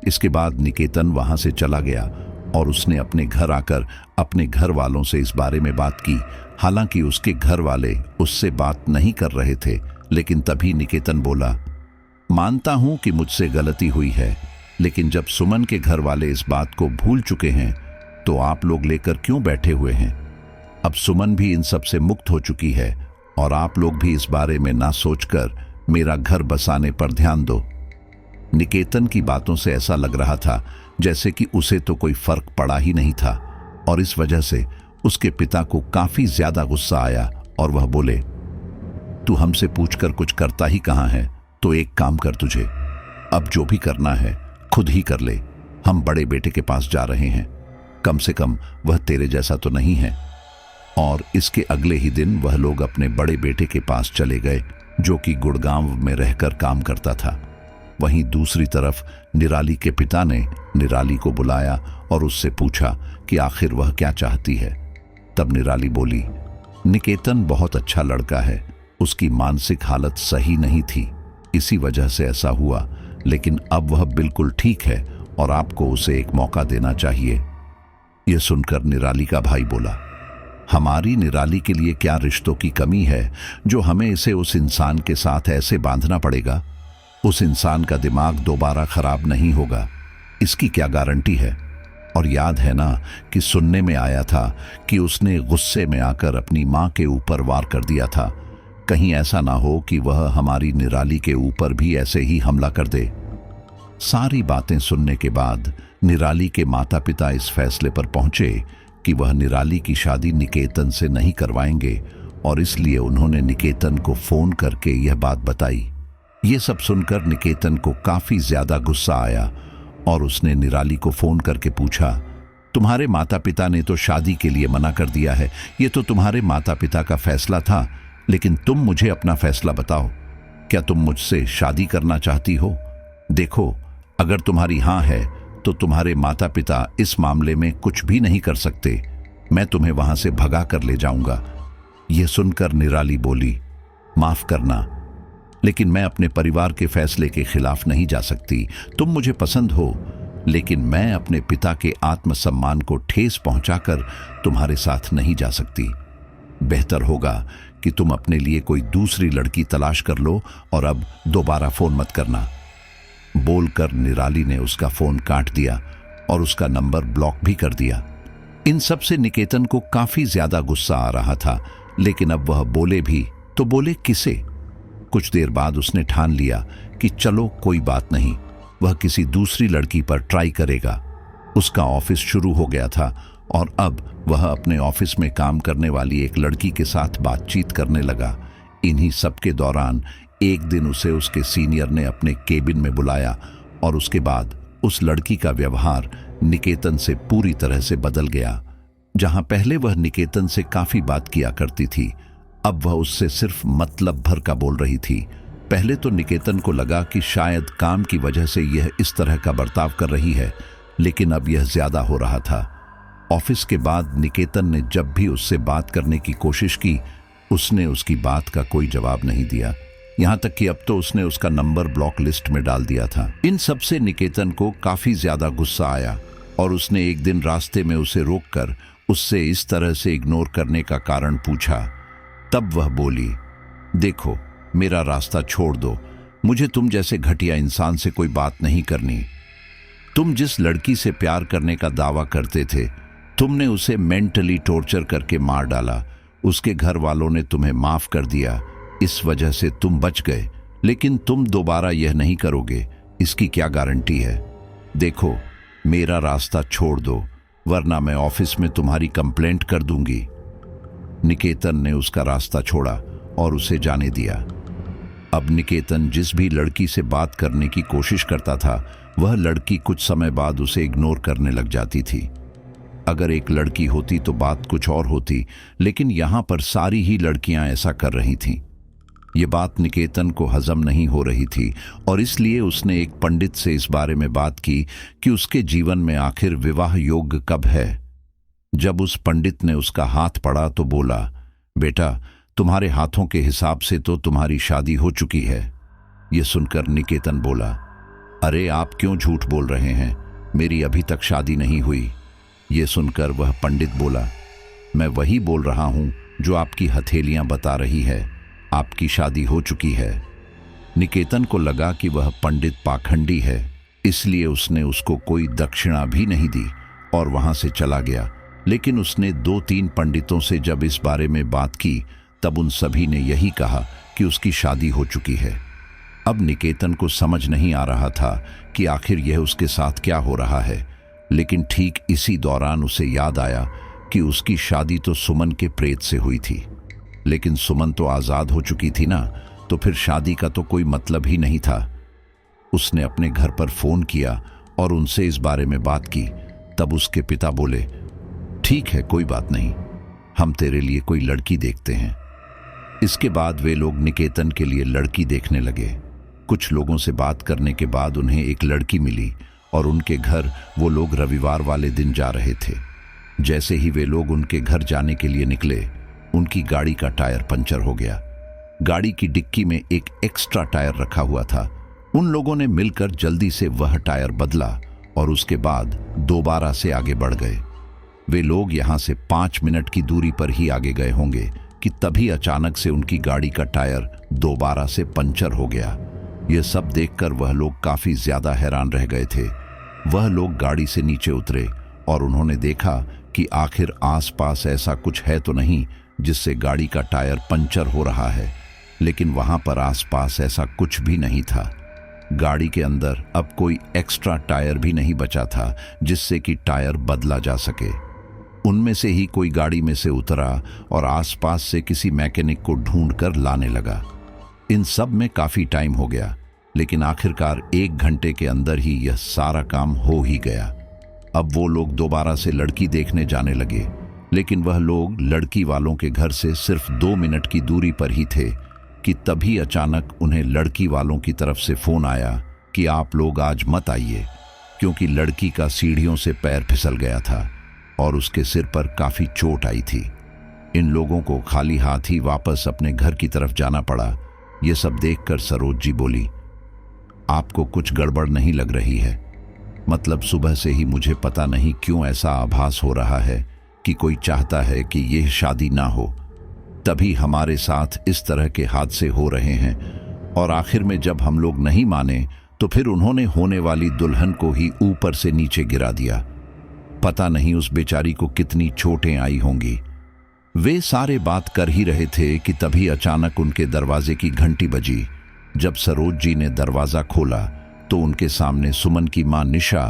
Speaker 1: इसके बाद निकेतन वहां से चला गया और उसने अपने घर आकर अपने घर वालों से इस बारे में बात की। हालांकि उसके घर वाले उससे बात नहीं कर रहे थे, लेकिन तभी निकेतन बोला, मानता हूं कि मुझसे गलती हुई है, लेकिन जब सुमन के घर वाले इस बात को भूल चुके हैं तो आप लोग लेकर क्यों बैठे हुए हैं? अब सुमन भी इन सब से मुक्त हो चुकी है और आप लोग भी इस बारे में ना सोचकर मेरा घर बसाने पर ध्यान दो। निकेतन की बातों से ऐसा लग रहा था जैसे कि उसे तो कोई फर्क पड़ा ही नहीं था, और इस वजह से उसके पिता को काफी ज्यादा गुस्सा आया और वह बोले, तू हमसे पूछकर कुछ करता ही कहां है, तो एक काम कर, तुझे अब जो भी करना है खुद ही कर ले। हम बड़े बेटे के पास जा रहे हैं, कम से कम वह तेरे जैसा तो नहीं है। और इसके अगले ही दिन वह लोग अपने बड़े बेटे के पास चले गए, जो कि गुड़गांव में रहकर काम करता था। वहीं दूसरी तरफ निराली के पिता ने निराली को बुलाया और उससे पूछा कि आखिर वह क्या चाहती है। तब निराली बोली, निकेतन बहुत अच्छा लड़का है, उसकी मानसिक हालत सही नहीं थी, इसी वजह से ऐसा हुआ, लेकिन अब वह बिल्कुल ठीक है और आपको उसे एक मौका देना चाहिए। यह सुनकर निराली का भाई बोला, हमारी निराली के लिए क्या रिश्तों की कमी है जो हमें इसे उस इंसान के साथ ऐसे बांधना पड़ेगा? उस इंसान का दिमाग दोबारा खराब नहीं होगा, इसकी क्या गारंटी है? और याद है ना कि सुनने में आया था कि उसने गुस्से में आकर अपनी मां के ऊपर वार कर दिया था। कहीं ऐसा ना हो कि वह हमारी निराली के ऊपर भी ऐसे ही हमला कर दे। सारी बातें सुनने के बाद निराली के माता पिता इस फैसले पर पहुंचे कि वह निराली की शादी निकेतन से नहीं करवाएंगे, और इसलिए उन्होंने निकेतन को फोन करके यह बात बताई। ये सब सुनकर निकेतन को काफी ज्यादा गुस्सा आया और उसने निराली को फोन करके पूछा, तुम्हारे माता पिता ने तो शादी के लिए मना कर दिया है, ये तो तुम्हारे माता पिता का फैसला था, लेकिन तुम मुझे अपना फैसला बताओ, क्या तुम मुझसे शादी करना चाहती हो? देखो, अगर तुम्हारी हां है तो तुम्हारे माता पिता इस मामले में कुछ भी नहीं कर सकते, मैं तुम्हें वहां से भगा कर ले जाऊंगा। यह सुनकर निराली बोली, माफ करना, लेकिन मैं अपने परिवार के फैसले के खिलाफ नहीं जा सकती। तुम मुझे पसंद हो, लेकिन मैं अपने पिता के आत्मसम्मान को ठेस पहुंचाकर तुम्हारे साथ नहीं जा सकती। बेहतर होगा कि तुम अपने लिए कोई दूसरी लड़की तलाश कर लो और अब दोबारा फोन मत करना। बोलकर निराली ने उसका फोन काट दिया और उसका नंबर ब्लॉक भी कर दिया। इन सब से निकेतन को काफी ज्यादा गुस्सा आ रहा था, लेकिन अब वह बोले भी तो बोले किसे? कुछ देर बाद उसने ठान लिया कि चलो कोई बात नहीं, वह किसी दूसरी लड़की पर ट्राई करेगा। उसका ऑफिस शुरू हो गया था और अब वह अपने ऑफिस में काम करने वाली एक लड़की के साथ बातचीत करने लगा। इन्हीं सब के दौरान एक दिन उसे उसके सीनियर ने अपने केबिन में बुलाया और उसके बाद उस लड़की का व्यवहार निकेतन से पूरी तरह से बदल गया। जहां पहले वह निकेतन से काफी बात किया करती थी, अब वह उससे सिर्फ मतलब भर का बोल रही थी। पहले तो निकेतन को लगा कि शायद काम की वजह से यह इस तरह का बर्ताव कर रही है, लेकिन अब यह ज्यादा हो रहा था। ऑफिस के बाद निकेतन ने जब भी उससे बात करने की कोशिश की, उसने उसकी बात का कोई जवाब नहीं दिया। यहां तक कि अब तो उसने उसका नंबर ब्लॉक लिस्ट में डाल दिया था। इन सब से निकेतन को काफी ज्यादा गुस्सा आया और उसने एक दिन रास्ते में उसे रोककर उससे इस तरह से इग्नोर करने का कारण पूछा। तब वह बोली, देखो, मेरा रास्ता छोड़ दो। मुझे तुम जैसे घटिया इंसान से कोई बात नहीं करनी। तुम जिस लड़की से प्यार करने का दावा करते थे, तुमने उसे मेंटली टॉर्चर करके मार डाला। उसके घर वालों ने तुम्हें माफ कर दिया, इस वजह से तुम बच गए। लेकिन तुम दोबारा यह नहीं करोगे, इसकी क्या गारंटी है? देखो, मेरा रास्ता छोड़ दो, वरना मैं ऑफिस में तुम्हारी कंप्लेंट कर दूंगी। निकेतन ने उसका रास्ता छोड़ा और उसे जाने दिया। अब निकेतन जिस भी लड़की से बात करने की कोशिश करता था, वह लड़की कुछ समय बाद उसे इग्नोर करने लग जाती थी। अगर एक लड़की होती तो बात कुछ और होती, लेकिन यहां पर सारी ही लड़कियां ऐसा कर रही थीं। ये बात निकेतन को हजम नहीं हो रही थी और इसलिए उसने एक पंडित से इस बारे में बात की कि उसके जीवन में आखिर विवाह योग्य कब है। जब उस पंडित ने उसका हाथ पढ़ा तो बोला, बेटा, तुम्हारे हाथों के हिसाब से तो तुम्हारी शादी हो चुकी है। यह सुनकर निकेतन बोला, अरे आप क्यों झूठ बोल रहे हैं, मेरी अभी तक शादी नहीं हुई। यह सुनकर वह पंडित बोला, मैं वही बोल रहा हूं जो आपकी हथेलियां बता रही है, आपकी शादी हो चुकी है। निकेतन को लगा कि वह पंडित पाखंडी है, इसलिए उसने उसको कोई दक्षिणा भी नहीं दी और वहां से चला गया। लेकिन उसने 2-3 पंडितों से जब इस बारे में बात की, तब उन सभी ने यही कहा कि उसकी शादी हो चुकी है। अब निकेतन को समझ नहीं आ रहा था कि आखिर यह उसके साथ क्या हो रहा है। लेकिन ठीक इसी दौरान उसे याद आया कि उसकी शादी तो सुमन के प्रेत से हुई थी। लेकिन सुमन तो आजाद हो चुकी थी ना, तो फिर शादी का तो कोई मतलब ही नहीं था। उसने अपने घर पर फोन किया और उनसे इस बारे में बात की। तब उसके पिता बोले, ठीक है, कोई बात नहीं, हम तेरे लिए कोई लड़की देखते हैं। इसके बाद वे लोग निकेतन के लिए लड़की देखने लगे। कुछ लोगों से बात करने के बाद उन्हें एक लड़की मिली और उनके घर वो लोग रविवार वाले दिन जा रहे थे। जैसे ही वे लोग उनके घर जाने के लिए निकले, उनकी गाड़ी का टायर पंचर हो गया। गाड़ी की डिक्की में एक एक्स्ट्रा टायर रखा हुआ था। उन लोगों ने मिलकर जल्दी से वह टायर बदला और उसके बाद दोबारा से आगे बढ़ गए। वे लोग यहां से 5 मिनट की दूरी पर ही आगे गए होंगे कि तभी अचानक से उनकी गाड़ी का टायर दोबारा से पंचर हो गया। यह सब देखकर वह लोग काफी ज्यादा हैरान रह गए थे। वह लोग गाड़ी से नीचे उतरे और उन्होंने देखा कि आखिर आसपास ऐसा कुछ है तो नहीं जिससे गाड़ी का टायर पंचर हो रहा है। लेकिन वहां पर आसपास ऐसा कुछ भी नहीं था। गाड़ी के अंदर अब कोई एक्स्ट्रा टायर भी नहीं बचा था जिससे कि टायर बदला जा सके। उनमें से ही कोई गाड़ी में से उतरा और आसपास से किसी मैकेनिक को ढूंढकर लाने लगा। इन सब में काफी टाइम हो गया, लेकिन आखिरकार 1 घंटे के अंदर ही यह सारा काम हो ही गया। अब वो लोग दोबारा से लड़की देखने जाने लगे, लेकिन वह लोग लड़की वालों के घर से सिर्फ 2 मिनट की दूरी पर ही थे कि तभी अचानक उन्हें लड़की वालों की तरफ से फोन आया कि आप लोग आज मत आइए, क्योंकि लड़की का सीढ़ियों से पैर फिसल गया था और उसके सिर पर काफी चोट आई थी। इन लोगों को खाली हाथ ही वापस अपने घर की तरफ जाना पड़ा। यह सब देखकर सरोज जी बोली, आपको कुछ गड़बड़ नहीं लग रही है? मतलब सुबह से ही मुझे पता नहीं क्यों ऐसा आभास हो रहा है कि कोई चाहता है कि यह शादी ना हो, तभी हमारे साथ इस तरह के हादसे हो रहे हैं। और आखिर में जब हम लोग नहीं माने तो फिर उन्होंने होने वाली दुल्हन को ही ऊपर से नीचे गिरा दिया। पता नहीं उस बेचारी को कितनी चोटें आई होंगी। वे सारे बात कर ही रहे थे कि तभी अचानक उनके दरवाजे की घंटी बजी। जब सरोज जी ने दरवाजा खोला तो उनके सामने सुमन की मां निशा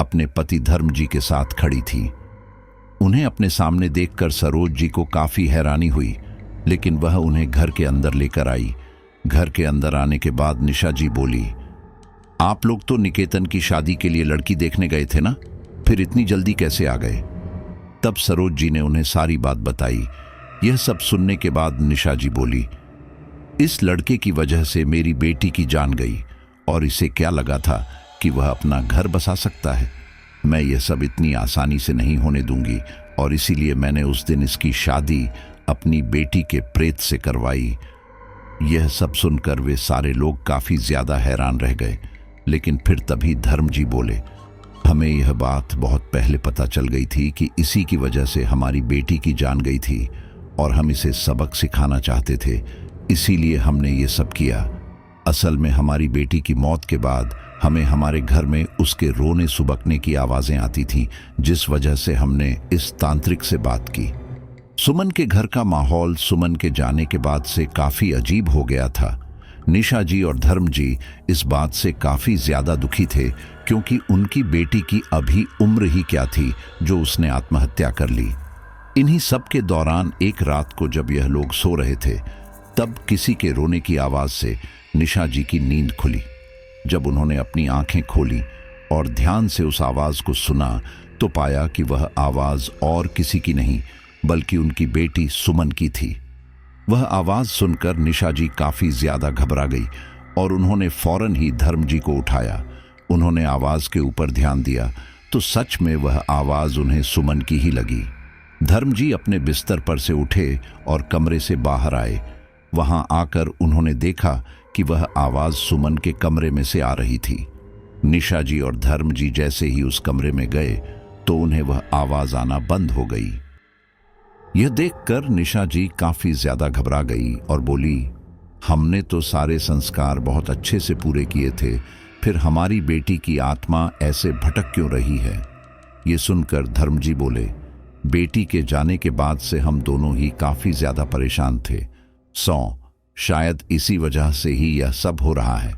Speaker 1: अपने पति धर्म जी के साथ खड़ी थी। उन्हें अपने सामने देखकर सरोज जी को काफी हैरानी हुई, लेकिन वह उन्हें घर के अंदर लेकर आई। घर के अंदर आने के बाद निशा जी बोली, आप लोग तो निकेतन की शादी के लिए लड़की देखने गए थे ना, फिर इतनी जल्दी कैसे आ गए? तब सरोज जी ने उन्हें सारी बात बताई। यह सब सुनने के बाद निशा जी बोली, इस लड़के की वजह से मेरी बेटी की जान गई और इसे क्या लगा था कि वह अपना घर बसा सकता है। मैं यह सब इतनी आसानी से नहीं होने दूंगी और इसीलिए मैंने उस दिन इसकी शादी अपनी बेटी के प्रेत से करवाई। यह सब सुनकर वे सारे लोग काफी ज्यादा हैरान रह गए, लेकिन फिर तभी धर्म जी बोले, हमें यह बात बहुत पहले पता चल गई थी कि इसी की वजह से हमारी बेटी की जान गई थी और हम इसे सबक सिखाना चाहते थे इसीलिए हमने ये सब किया। असल में हमारी बेटी की मौत के बाद हमें हमारे घर में उसके रोने सुबकने की आवाज़ें आती थीं, जिस वजह से हमने इस तांत्रिक से बात की। सुमन के घर का माहौल सुमन के जाने के बाद से काफ़ी अजीब हो गया था। निशा जी और धर्म जी इस बात से काफ़ी ज़्यादा दुखी थे, क्योंकि उनकी बेटी की अभी उम्र ही क्या थी जो उसने आत्महत्या कर ली। इन्हीं सब के दौरान एक रात को जब यह लोग सो रहे थे, तब किसी के रोने की आवाज़ से निशा जी की नींद खुली। जब उन्होंने अपनी आंखें खोली और ध्यान से उस आवाज़ को सुना, तो पाया कि वह आवाज़ और किसी की नहीं बल्कि उनकी बेटी सुमन की थी। वह आवाज़ सुनकर निशा जी काफ़ी ज़्यादा घबरा गई और उन्होंने फौरन ही धर्म जी को उठाया। उन्होंने आवाज़ के ऊपर ध्यान दिया तो सच में वह आवाज़ उन्हें सुमन की ही लगी। धर्म जी अपने बिस्तर पर से उठे और कमरे से बाहर आए। वहां आकर उन्होंने देखा कि वह आवाज़ सुमन के कमरे में से आ रही थी। निशा जी और धर्म जी जैसे ही उस कमरे में गए तो उन्हें वह आवाज़ आना बंद हो गई। यह देखकर निशा जी काफ़ी ज़्यादा घबरा गई और बोली, हमने तो सारे संस्कार बहुत अच्छे से पूरे किए थे, फिर हमारी बेटी की आत्मा ऐसे भटक क्यों रही है। ये सुनकर धर्म जी बोले, बेटी के जाने के बाद से हम दोनों ही काफ़ी ज़्यादा परेशान थे। शायद इसी वजह से ही यह सब हो रहा है।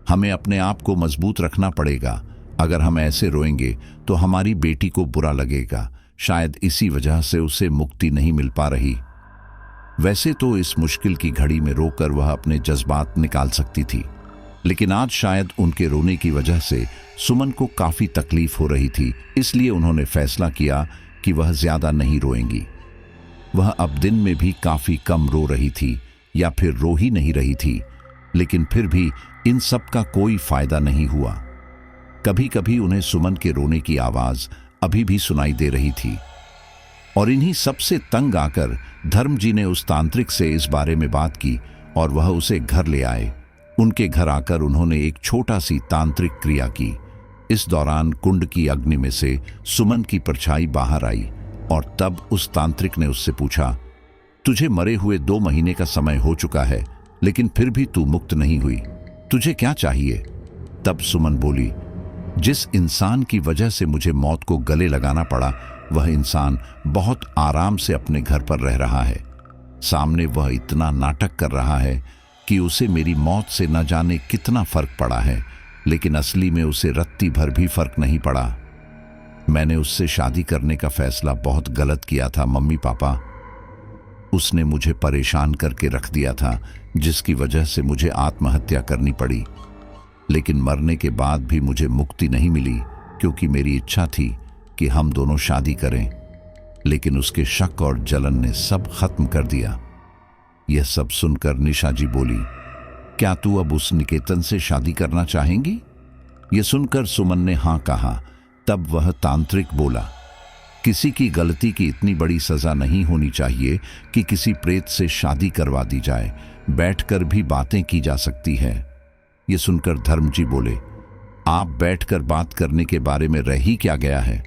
Speaker 1: हमें अपने आप को मजबूत रखना पड़ेगा। अगर हम ऐसे रोएंगे तो हमारी बेटी को बुरा लगेगा। शायद इसी वजह से उसे मुक्ति नहीं मिल पा रही। वैसे तो इस मुश्किल की घड़ी में रोकर वह अपने जज्बात निकाल सकती थी, लेकिन आज शायद उनके रोने की वजह से सुमन को काफ़ी तकलीफ हो रही थी। इसलिए उन्होंने फैसला किया कि वह ज़्यादा नहीं रोएंगी। वह अब दिन में भी काफ़ी कम रो रही थी या फिर रो ही नहीं रही थी, लेकिन फिर भी इन सब का कोई फायदा नहीं हुआ। कभी कभी उन्हें सुमन के रोने की आवाज़ अभी भी सुनाई दे रही थी और इन्हीं सबसे तंग आकर धर्म जी ने उस तांत्रिक से इस बारे में बात की और वह उसे घर ले आए। उनके घर आकर उन्होंने एक छोटा सी तांत्रिक क्रिया की। इस दौरान कुंड की अग्नि में से सुमन की परछाई बाहर आई और तब उस तांत्रिक ने उससे पूछा, तुझे मरे हुए 2 महीने का समय हो चुका है, लेकिन फिर भी तू मुक्त नहीं हुई। तुझे क्या चाहिए? तब सुमन बोली, जिस इंसान की वजह से मुझे मौत को गले लगाना पड़ा, वह इंसान बहुत आराम से अपने घर पर रह रहा है। सामने वह इतना नाटक कर रहा है कि उसे मेरी मौत से न जाने कितना फर्क पड़ा है, लेकिन असली में उसे रत्ती भर भी फर्क नहीं पड़ा। मैंने उससे शादी करने का फैसला बहुत गलत किया था मम्मी पापा। उसने मुझे परेशान करके रख दिया था, जिसकी वजह से मुझे आत्महत्या करनी पड़ी। लेकिन मरने के बाद भी मुझे मुक्ति नहीं मिली, क्योंकि मेरी इच्छा थी कि हम दोनों शादी करें, लेकिन उसके शक और जलन ने सब खत्म कर दिया। यह सब सुनकर निशा जी बोली, क्या तू अब उस निकेतन से शादी करना चाहेंगी? यह सुनकर सुमन ने हाँ कहा। तब वह तांत्रिक बोला, किसी की गलती की इतनी बड़ी सजा नहीं होनी चाहिए कि किसी प्रेत से शादी करवा दी जाए। बैठकर भी बातें की जा सकती है। यह सुनकर धर्म जी बोले, आप बैठकर बात करने के बारे में रह ही क्या गया है।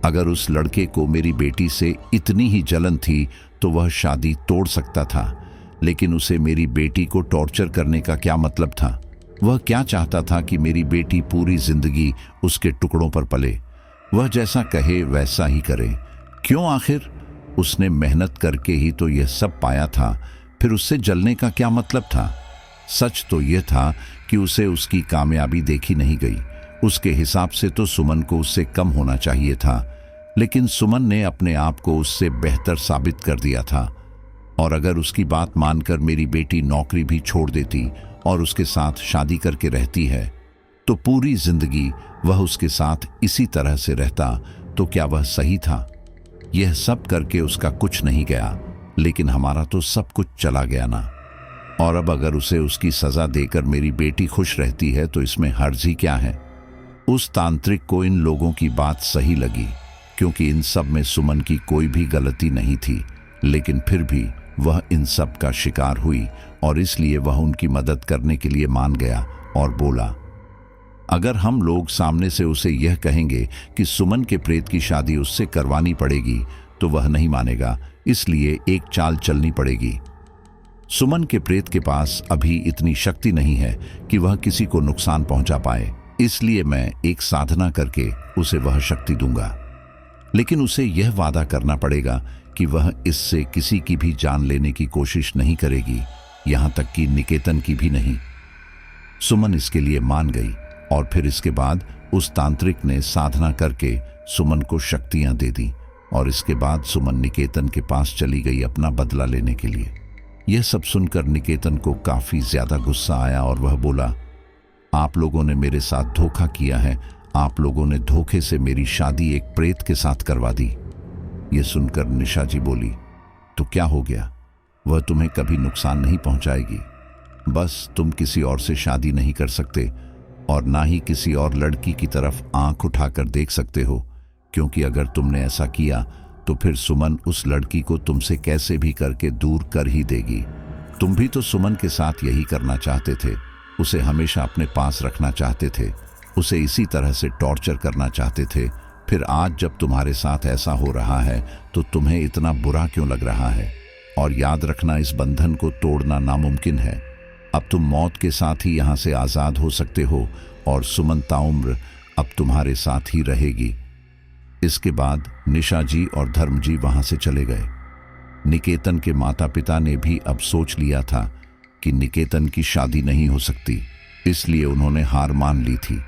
Speaker 1: अगर उस लड़के को मेरी बेटी से इतनी ही जलन थी तो वह शादी तोड़ सकता था, लेकिन उसे मेरी बेटी को टॉर्चर करने का क्या मतलब था? वह क्या चाहता था कि मेरी बेटी पूरी जिंदगी उसके टुकड़ों पर पले। वह जैसा कहे वैसा ही करे। क्यों? आखिर उसने मेहनत करके ही तो यह सब पाया था, फिर उससे जलने का क्या मतलब था? सच तो यह था कि उसे उसकी कामयाबी देखी नहीं गई। उसके हिसाब से तो सुमन को उससे कम होना चाहिए था, लेकिन सुमन ने अपने आप को उससे बेहतर साबित कर दिया था। और अगर उसकी बात मानकर मेरी बेटी नौकरी भी छोड़ देती और उसके साथ शादी करके रहती है, तो पूरी जिंदगी वह उसके साथ इसी तरह से रहता, तो क्या वह सही था? यह सब करके उसका कुछ नहीं गया, लेकिन हमारा तो सब कुछ चला गया ना। और अब अगर उसे उसकी सजा देकर मेरी बेटी खुश रहती है तो इसमें हर्ज ही क्या है? उस तांत्रिक को इन लोगों की बात सही लगी, क्योंकि इन सब में सुमन की कोई भी गलती नहीं थी, लेकिन फिर भी वह इन सब का शिकार हुई और इसलिए वह उनकी मदद करने के लिए मान गया और बोला, अगर हम लोग सामने से उसे यह कहेंगे कि सुमन के प्रेत की शादी उससे करवानी पड़ेगी तो वह नहीं मानेगा, इसलिए एक चाल चलनी पड़ेगी। सुमन के प्रेत के पास अभी इतनी शक्ति नहीं है कि वह किसी को नुकसान पहुंचा पाए, इसलिए मैं एक साधना करके उसे वह शक्ति दूंगा। लेकिन उसे यह वादा करना पड़ेगा कि वह इससे किसी की भी जान लेने की कोशिश नहीं करेगी, यहां तक कि निकेतन की भी नहीं। सुमन इसके लिए मान गई और फिर इसके बाद उस तांत्रिक ने साधना करके सुमन को शक्तियां दे दी और इसके बाद सुमन निकेतन के पास चली गई अपना बदला लेने के लिए। यह सब सुनकर निकेतन को काफी ज्यादा गुस्सा आया और वह बोला, आप लोगों ने मेरे साथ धोखा किया है, आप लोगों ने धोखे से मेरी शादी एक प्रेत के साथ करवा दी। यह सुनकर निशा जी बोली, तो क्या हो गया, वह तुम्हें कभी नुकसान नहीं पहुंचाएगी। बस तुम किसी और से शादी नहीं कर सकते और ना ही किसी और लड़की की तरफ आंख उठाकर देख सकते हो, क्योंकि अगर तुमने ऐसा किया तो फिर सुमन उस लड़की को तुमसे कैसे भी करके दूर कर ही देगी। तुम भी तो सुमन के साथ यही करना चाहते थे, उसे हमेशा अपने पास रखना चाहते थे, उसे इसी तरह से टॉर्चर करना चाहते थे। फिर आज जब तुम्हारे साथ ऐसा हो रहा है तो तुम्हें इतना बुरा क्यों लग रहा है? और याद रखना, इस बंधन को तोड़ना नामुमकिन है। अब तुम मौत के साथ ही यहाँ से आज़ाद हो सकते हो और सुमन ताउम्र अब तुम्हारे साथ ही रहेगी। इसके बाद निशा जी और धर्म जी वहां से चले गए। निकेतन के माता पिता ने भी अब सोच लिया था कि निकेतन की शादी नहीं हो सकती, इसलिए उन्होंने हार मान ली थी।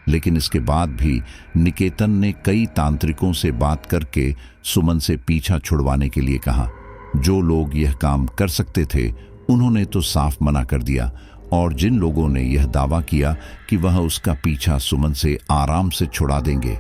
Speaker 1: लेकिन इसके बाद भी निकेतन ने कई तांत्रिकों से बात करके सुमन से पीछा छुड़वाने के लिए कहा। जो लोग यह काम कर सकते थे उन्होंने तो साफ मना कर दिया, और जिन लोगों ने यह दावा किया कि वह उसका पीछा सुमन से आराम से छुड़ा देंगे,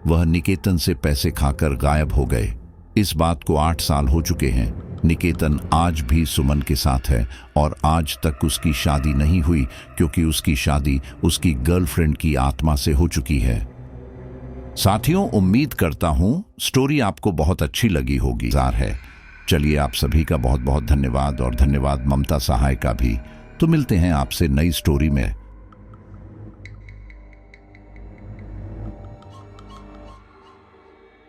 Speaker 1: वह निकेतन से पैसे खाकर गायब हो गए। इस बात को 8 साल हो चुके हैं। निकेतन आज भी सुमन के साथ है और आज तक उसकी शादी नहीं हुई, क्योंकि उसकी शादी उसकी गर्लफ्रेंड की आत्मा से हो चुकी है। साथियों, उम्मीद करता हूं स्टोरी आपको बहुत अच्छी लगी होगी। चलिए, आप सभी का बहुत बहुत धन्यवाद और धन्यवाद ममता सहाय का भी। तो मिलते हैं आपसे नई स्टोरी में।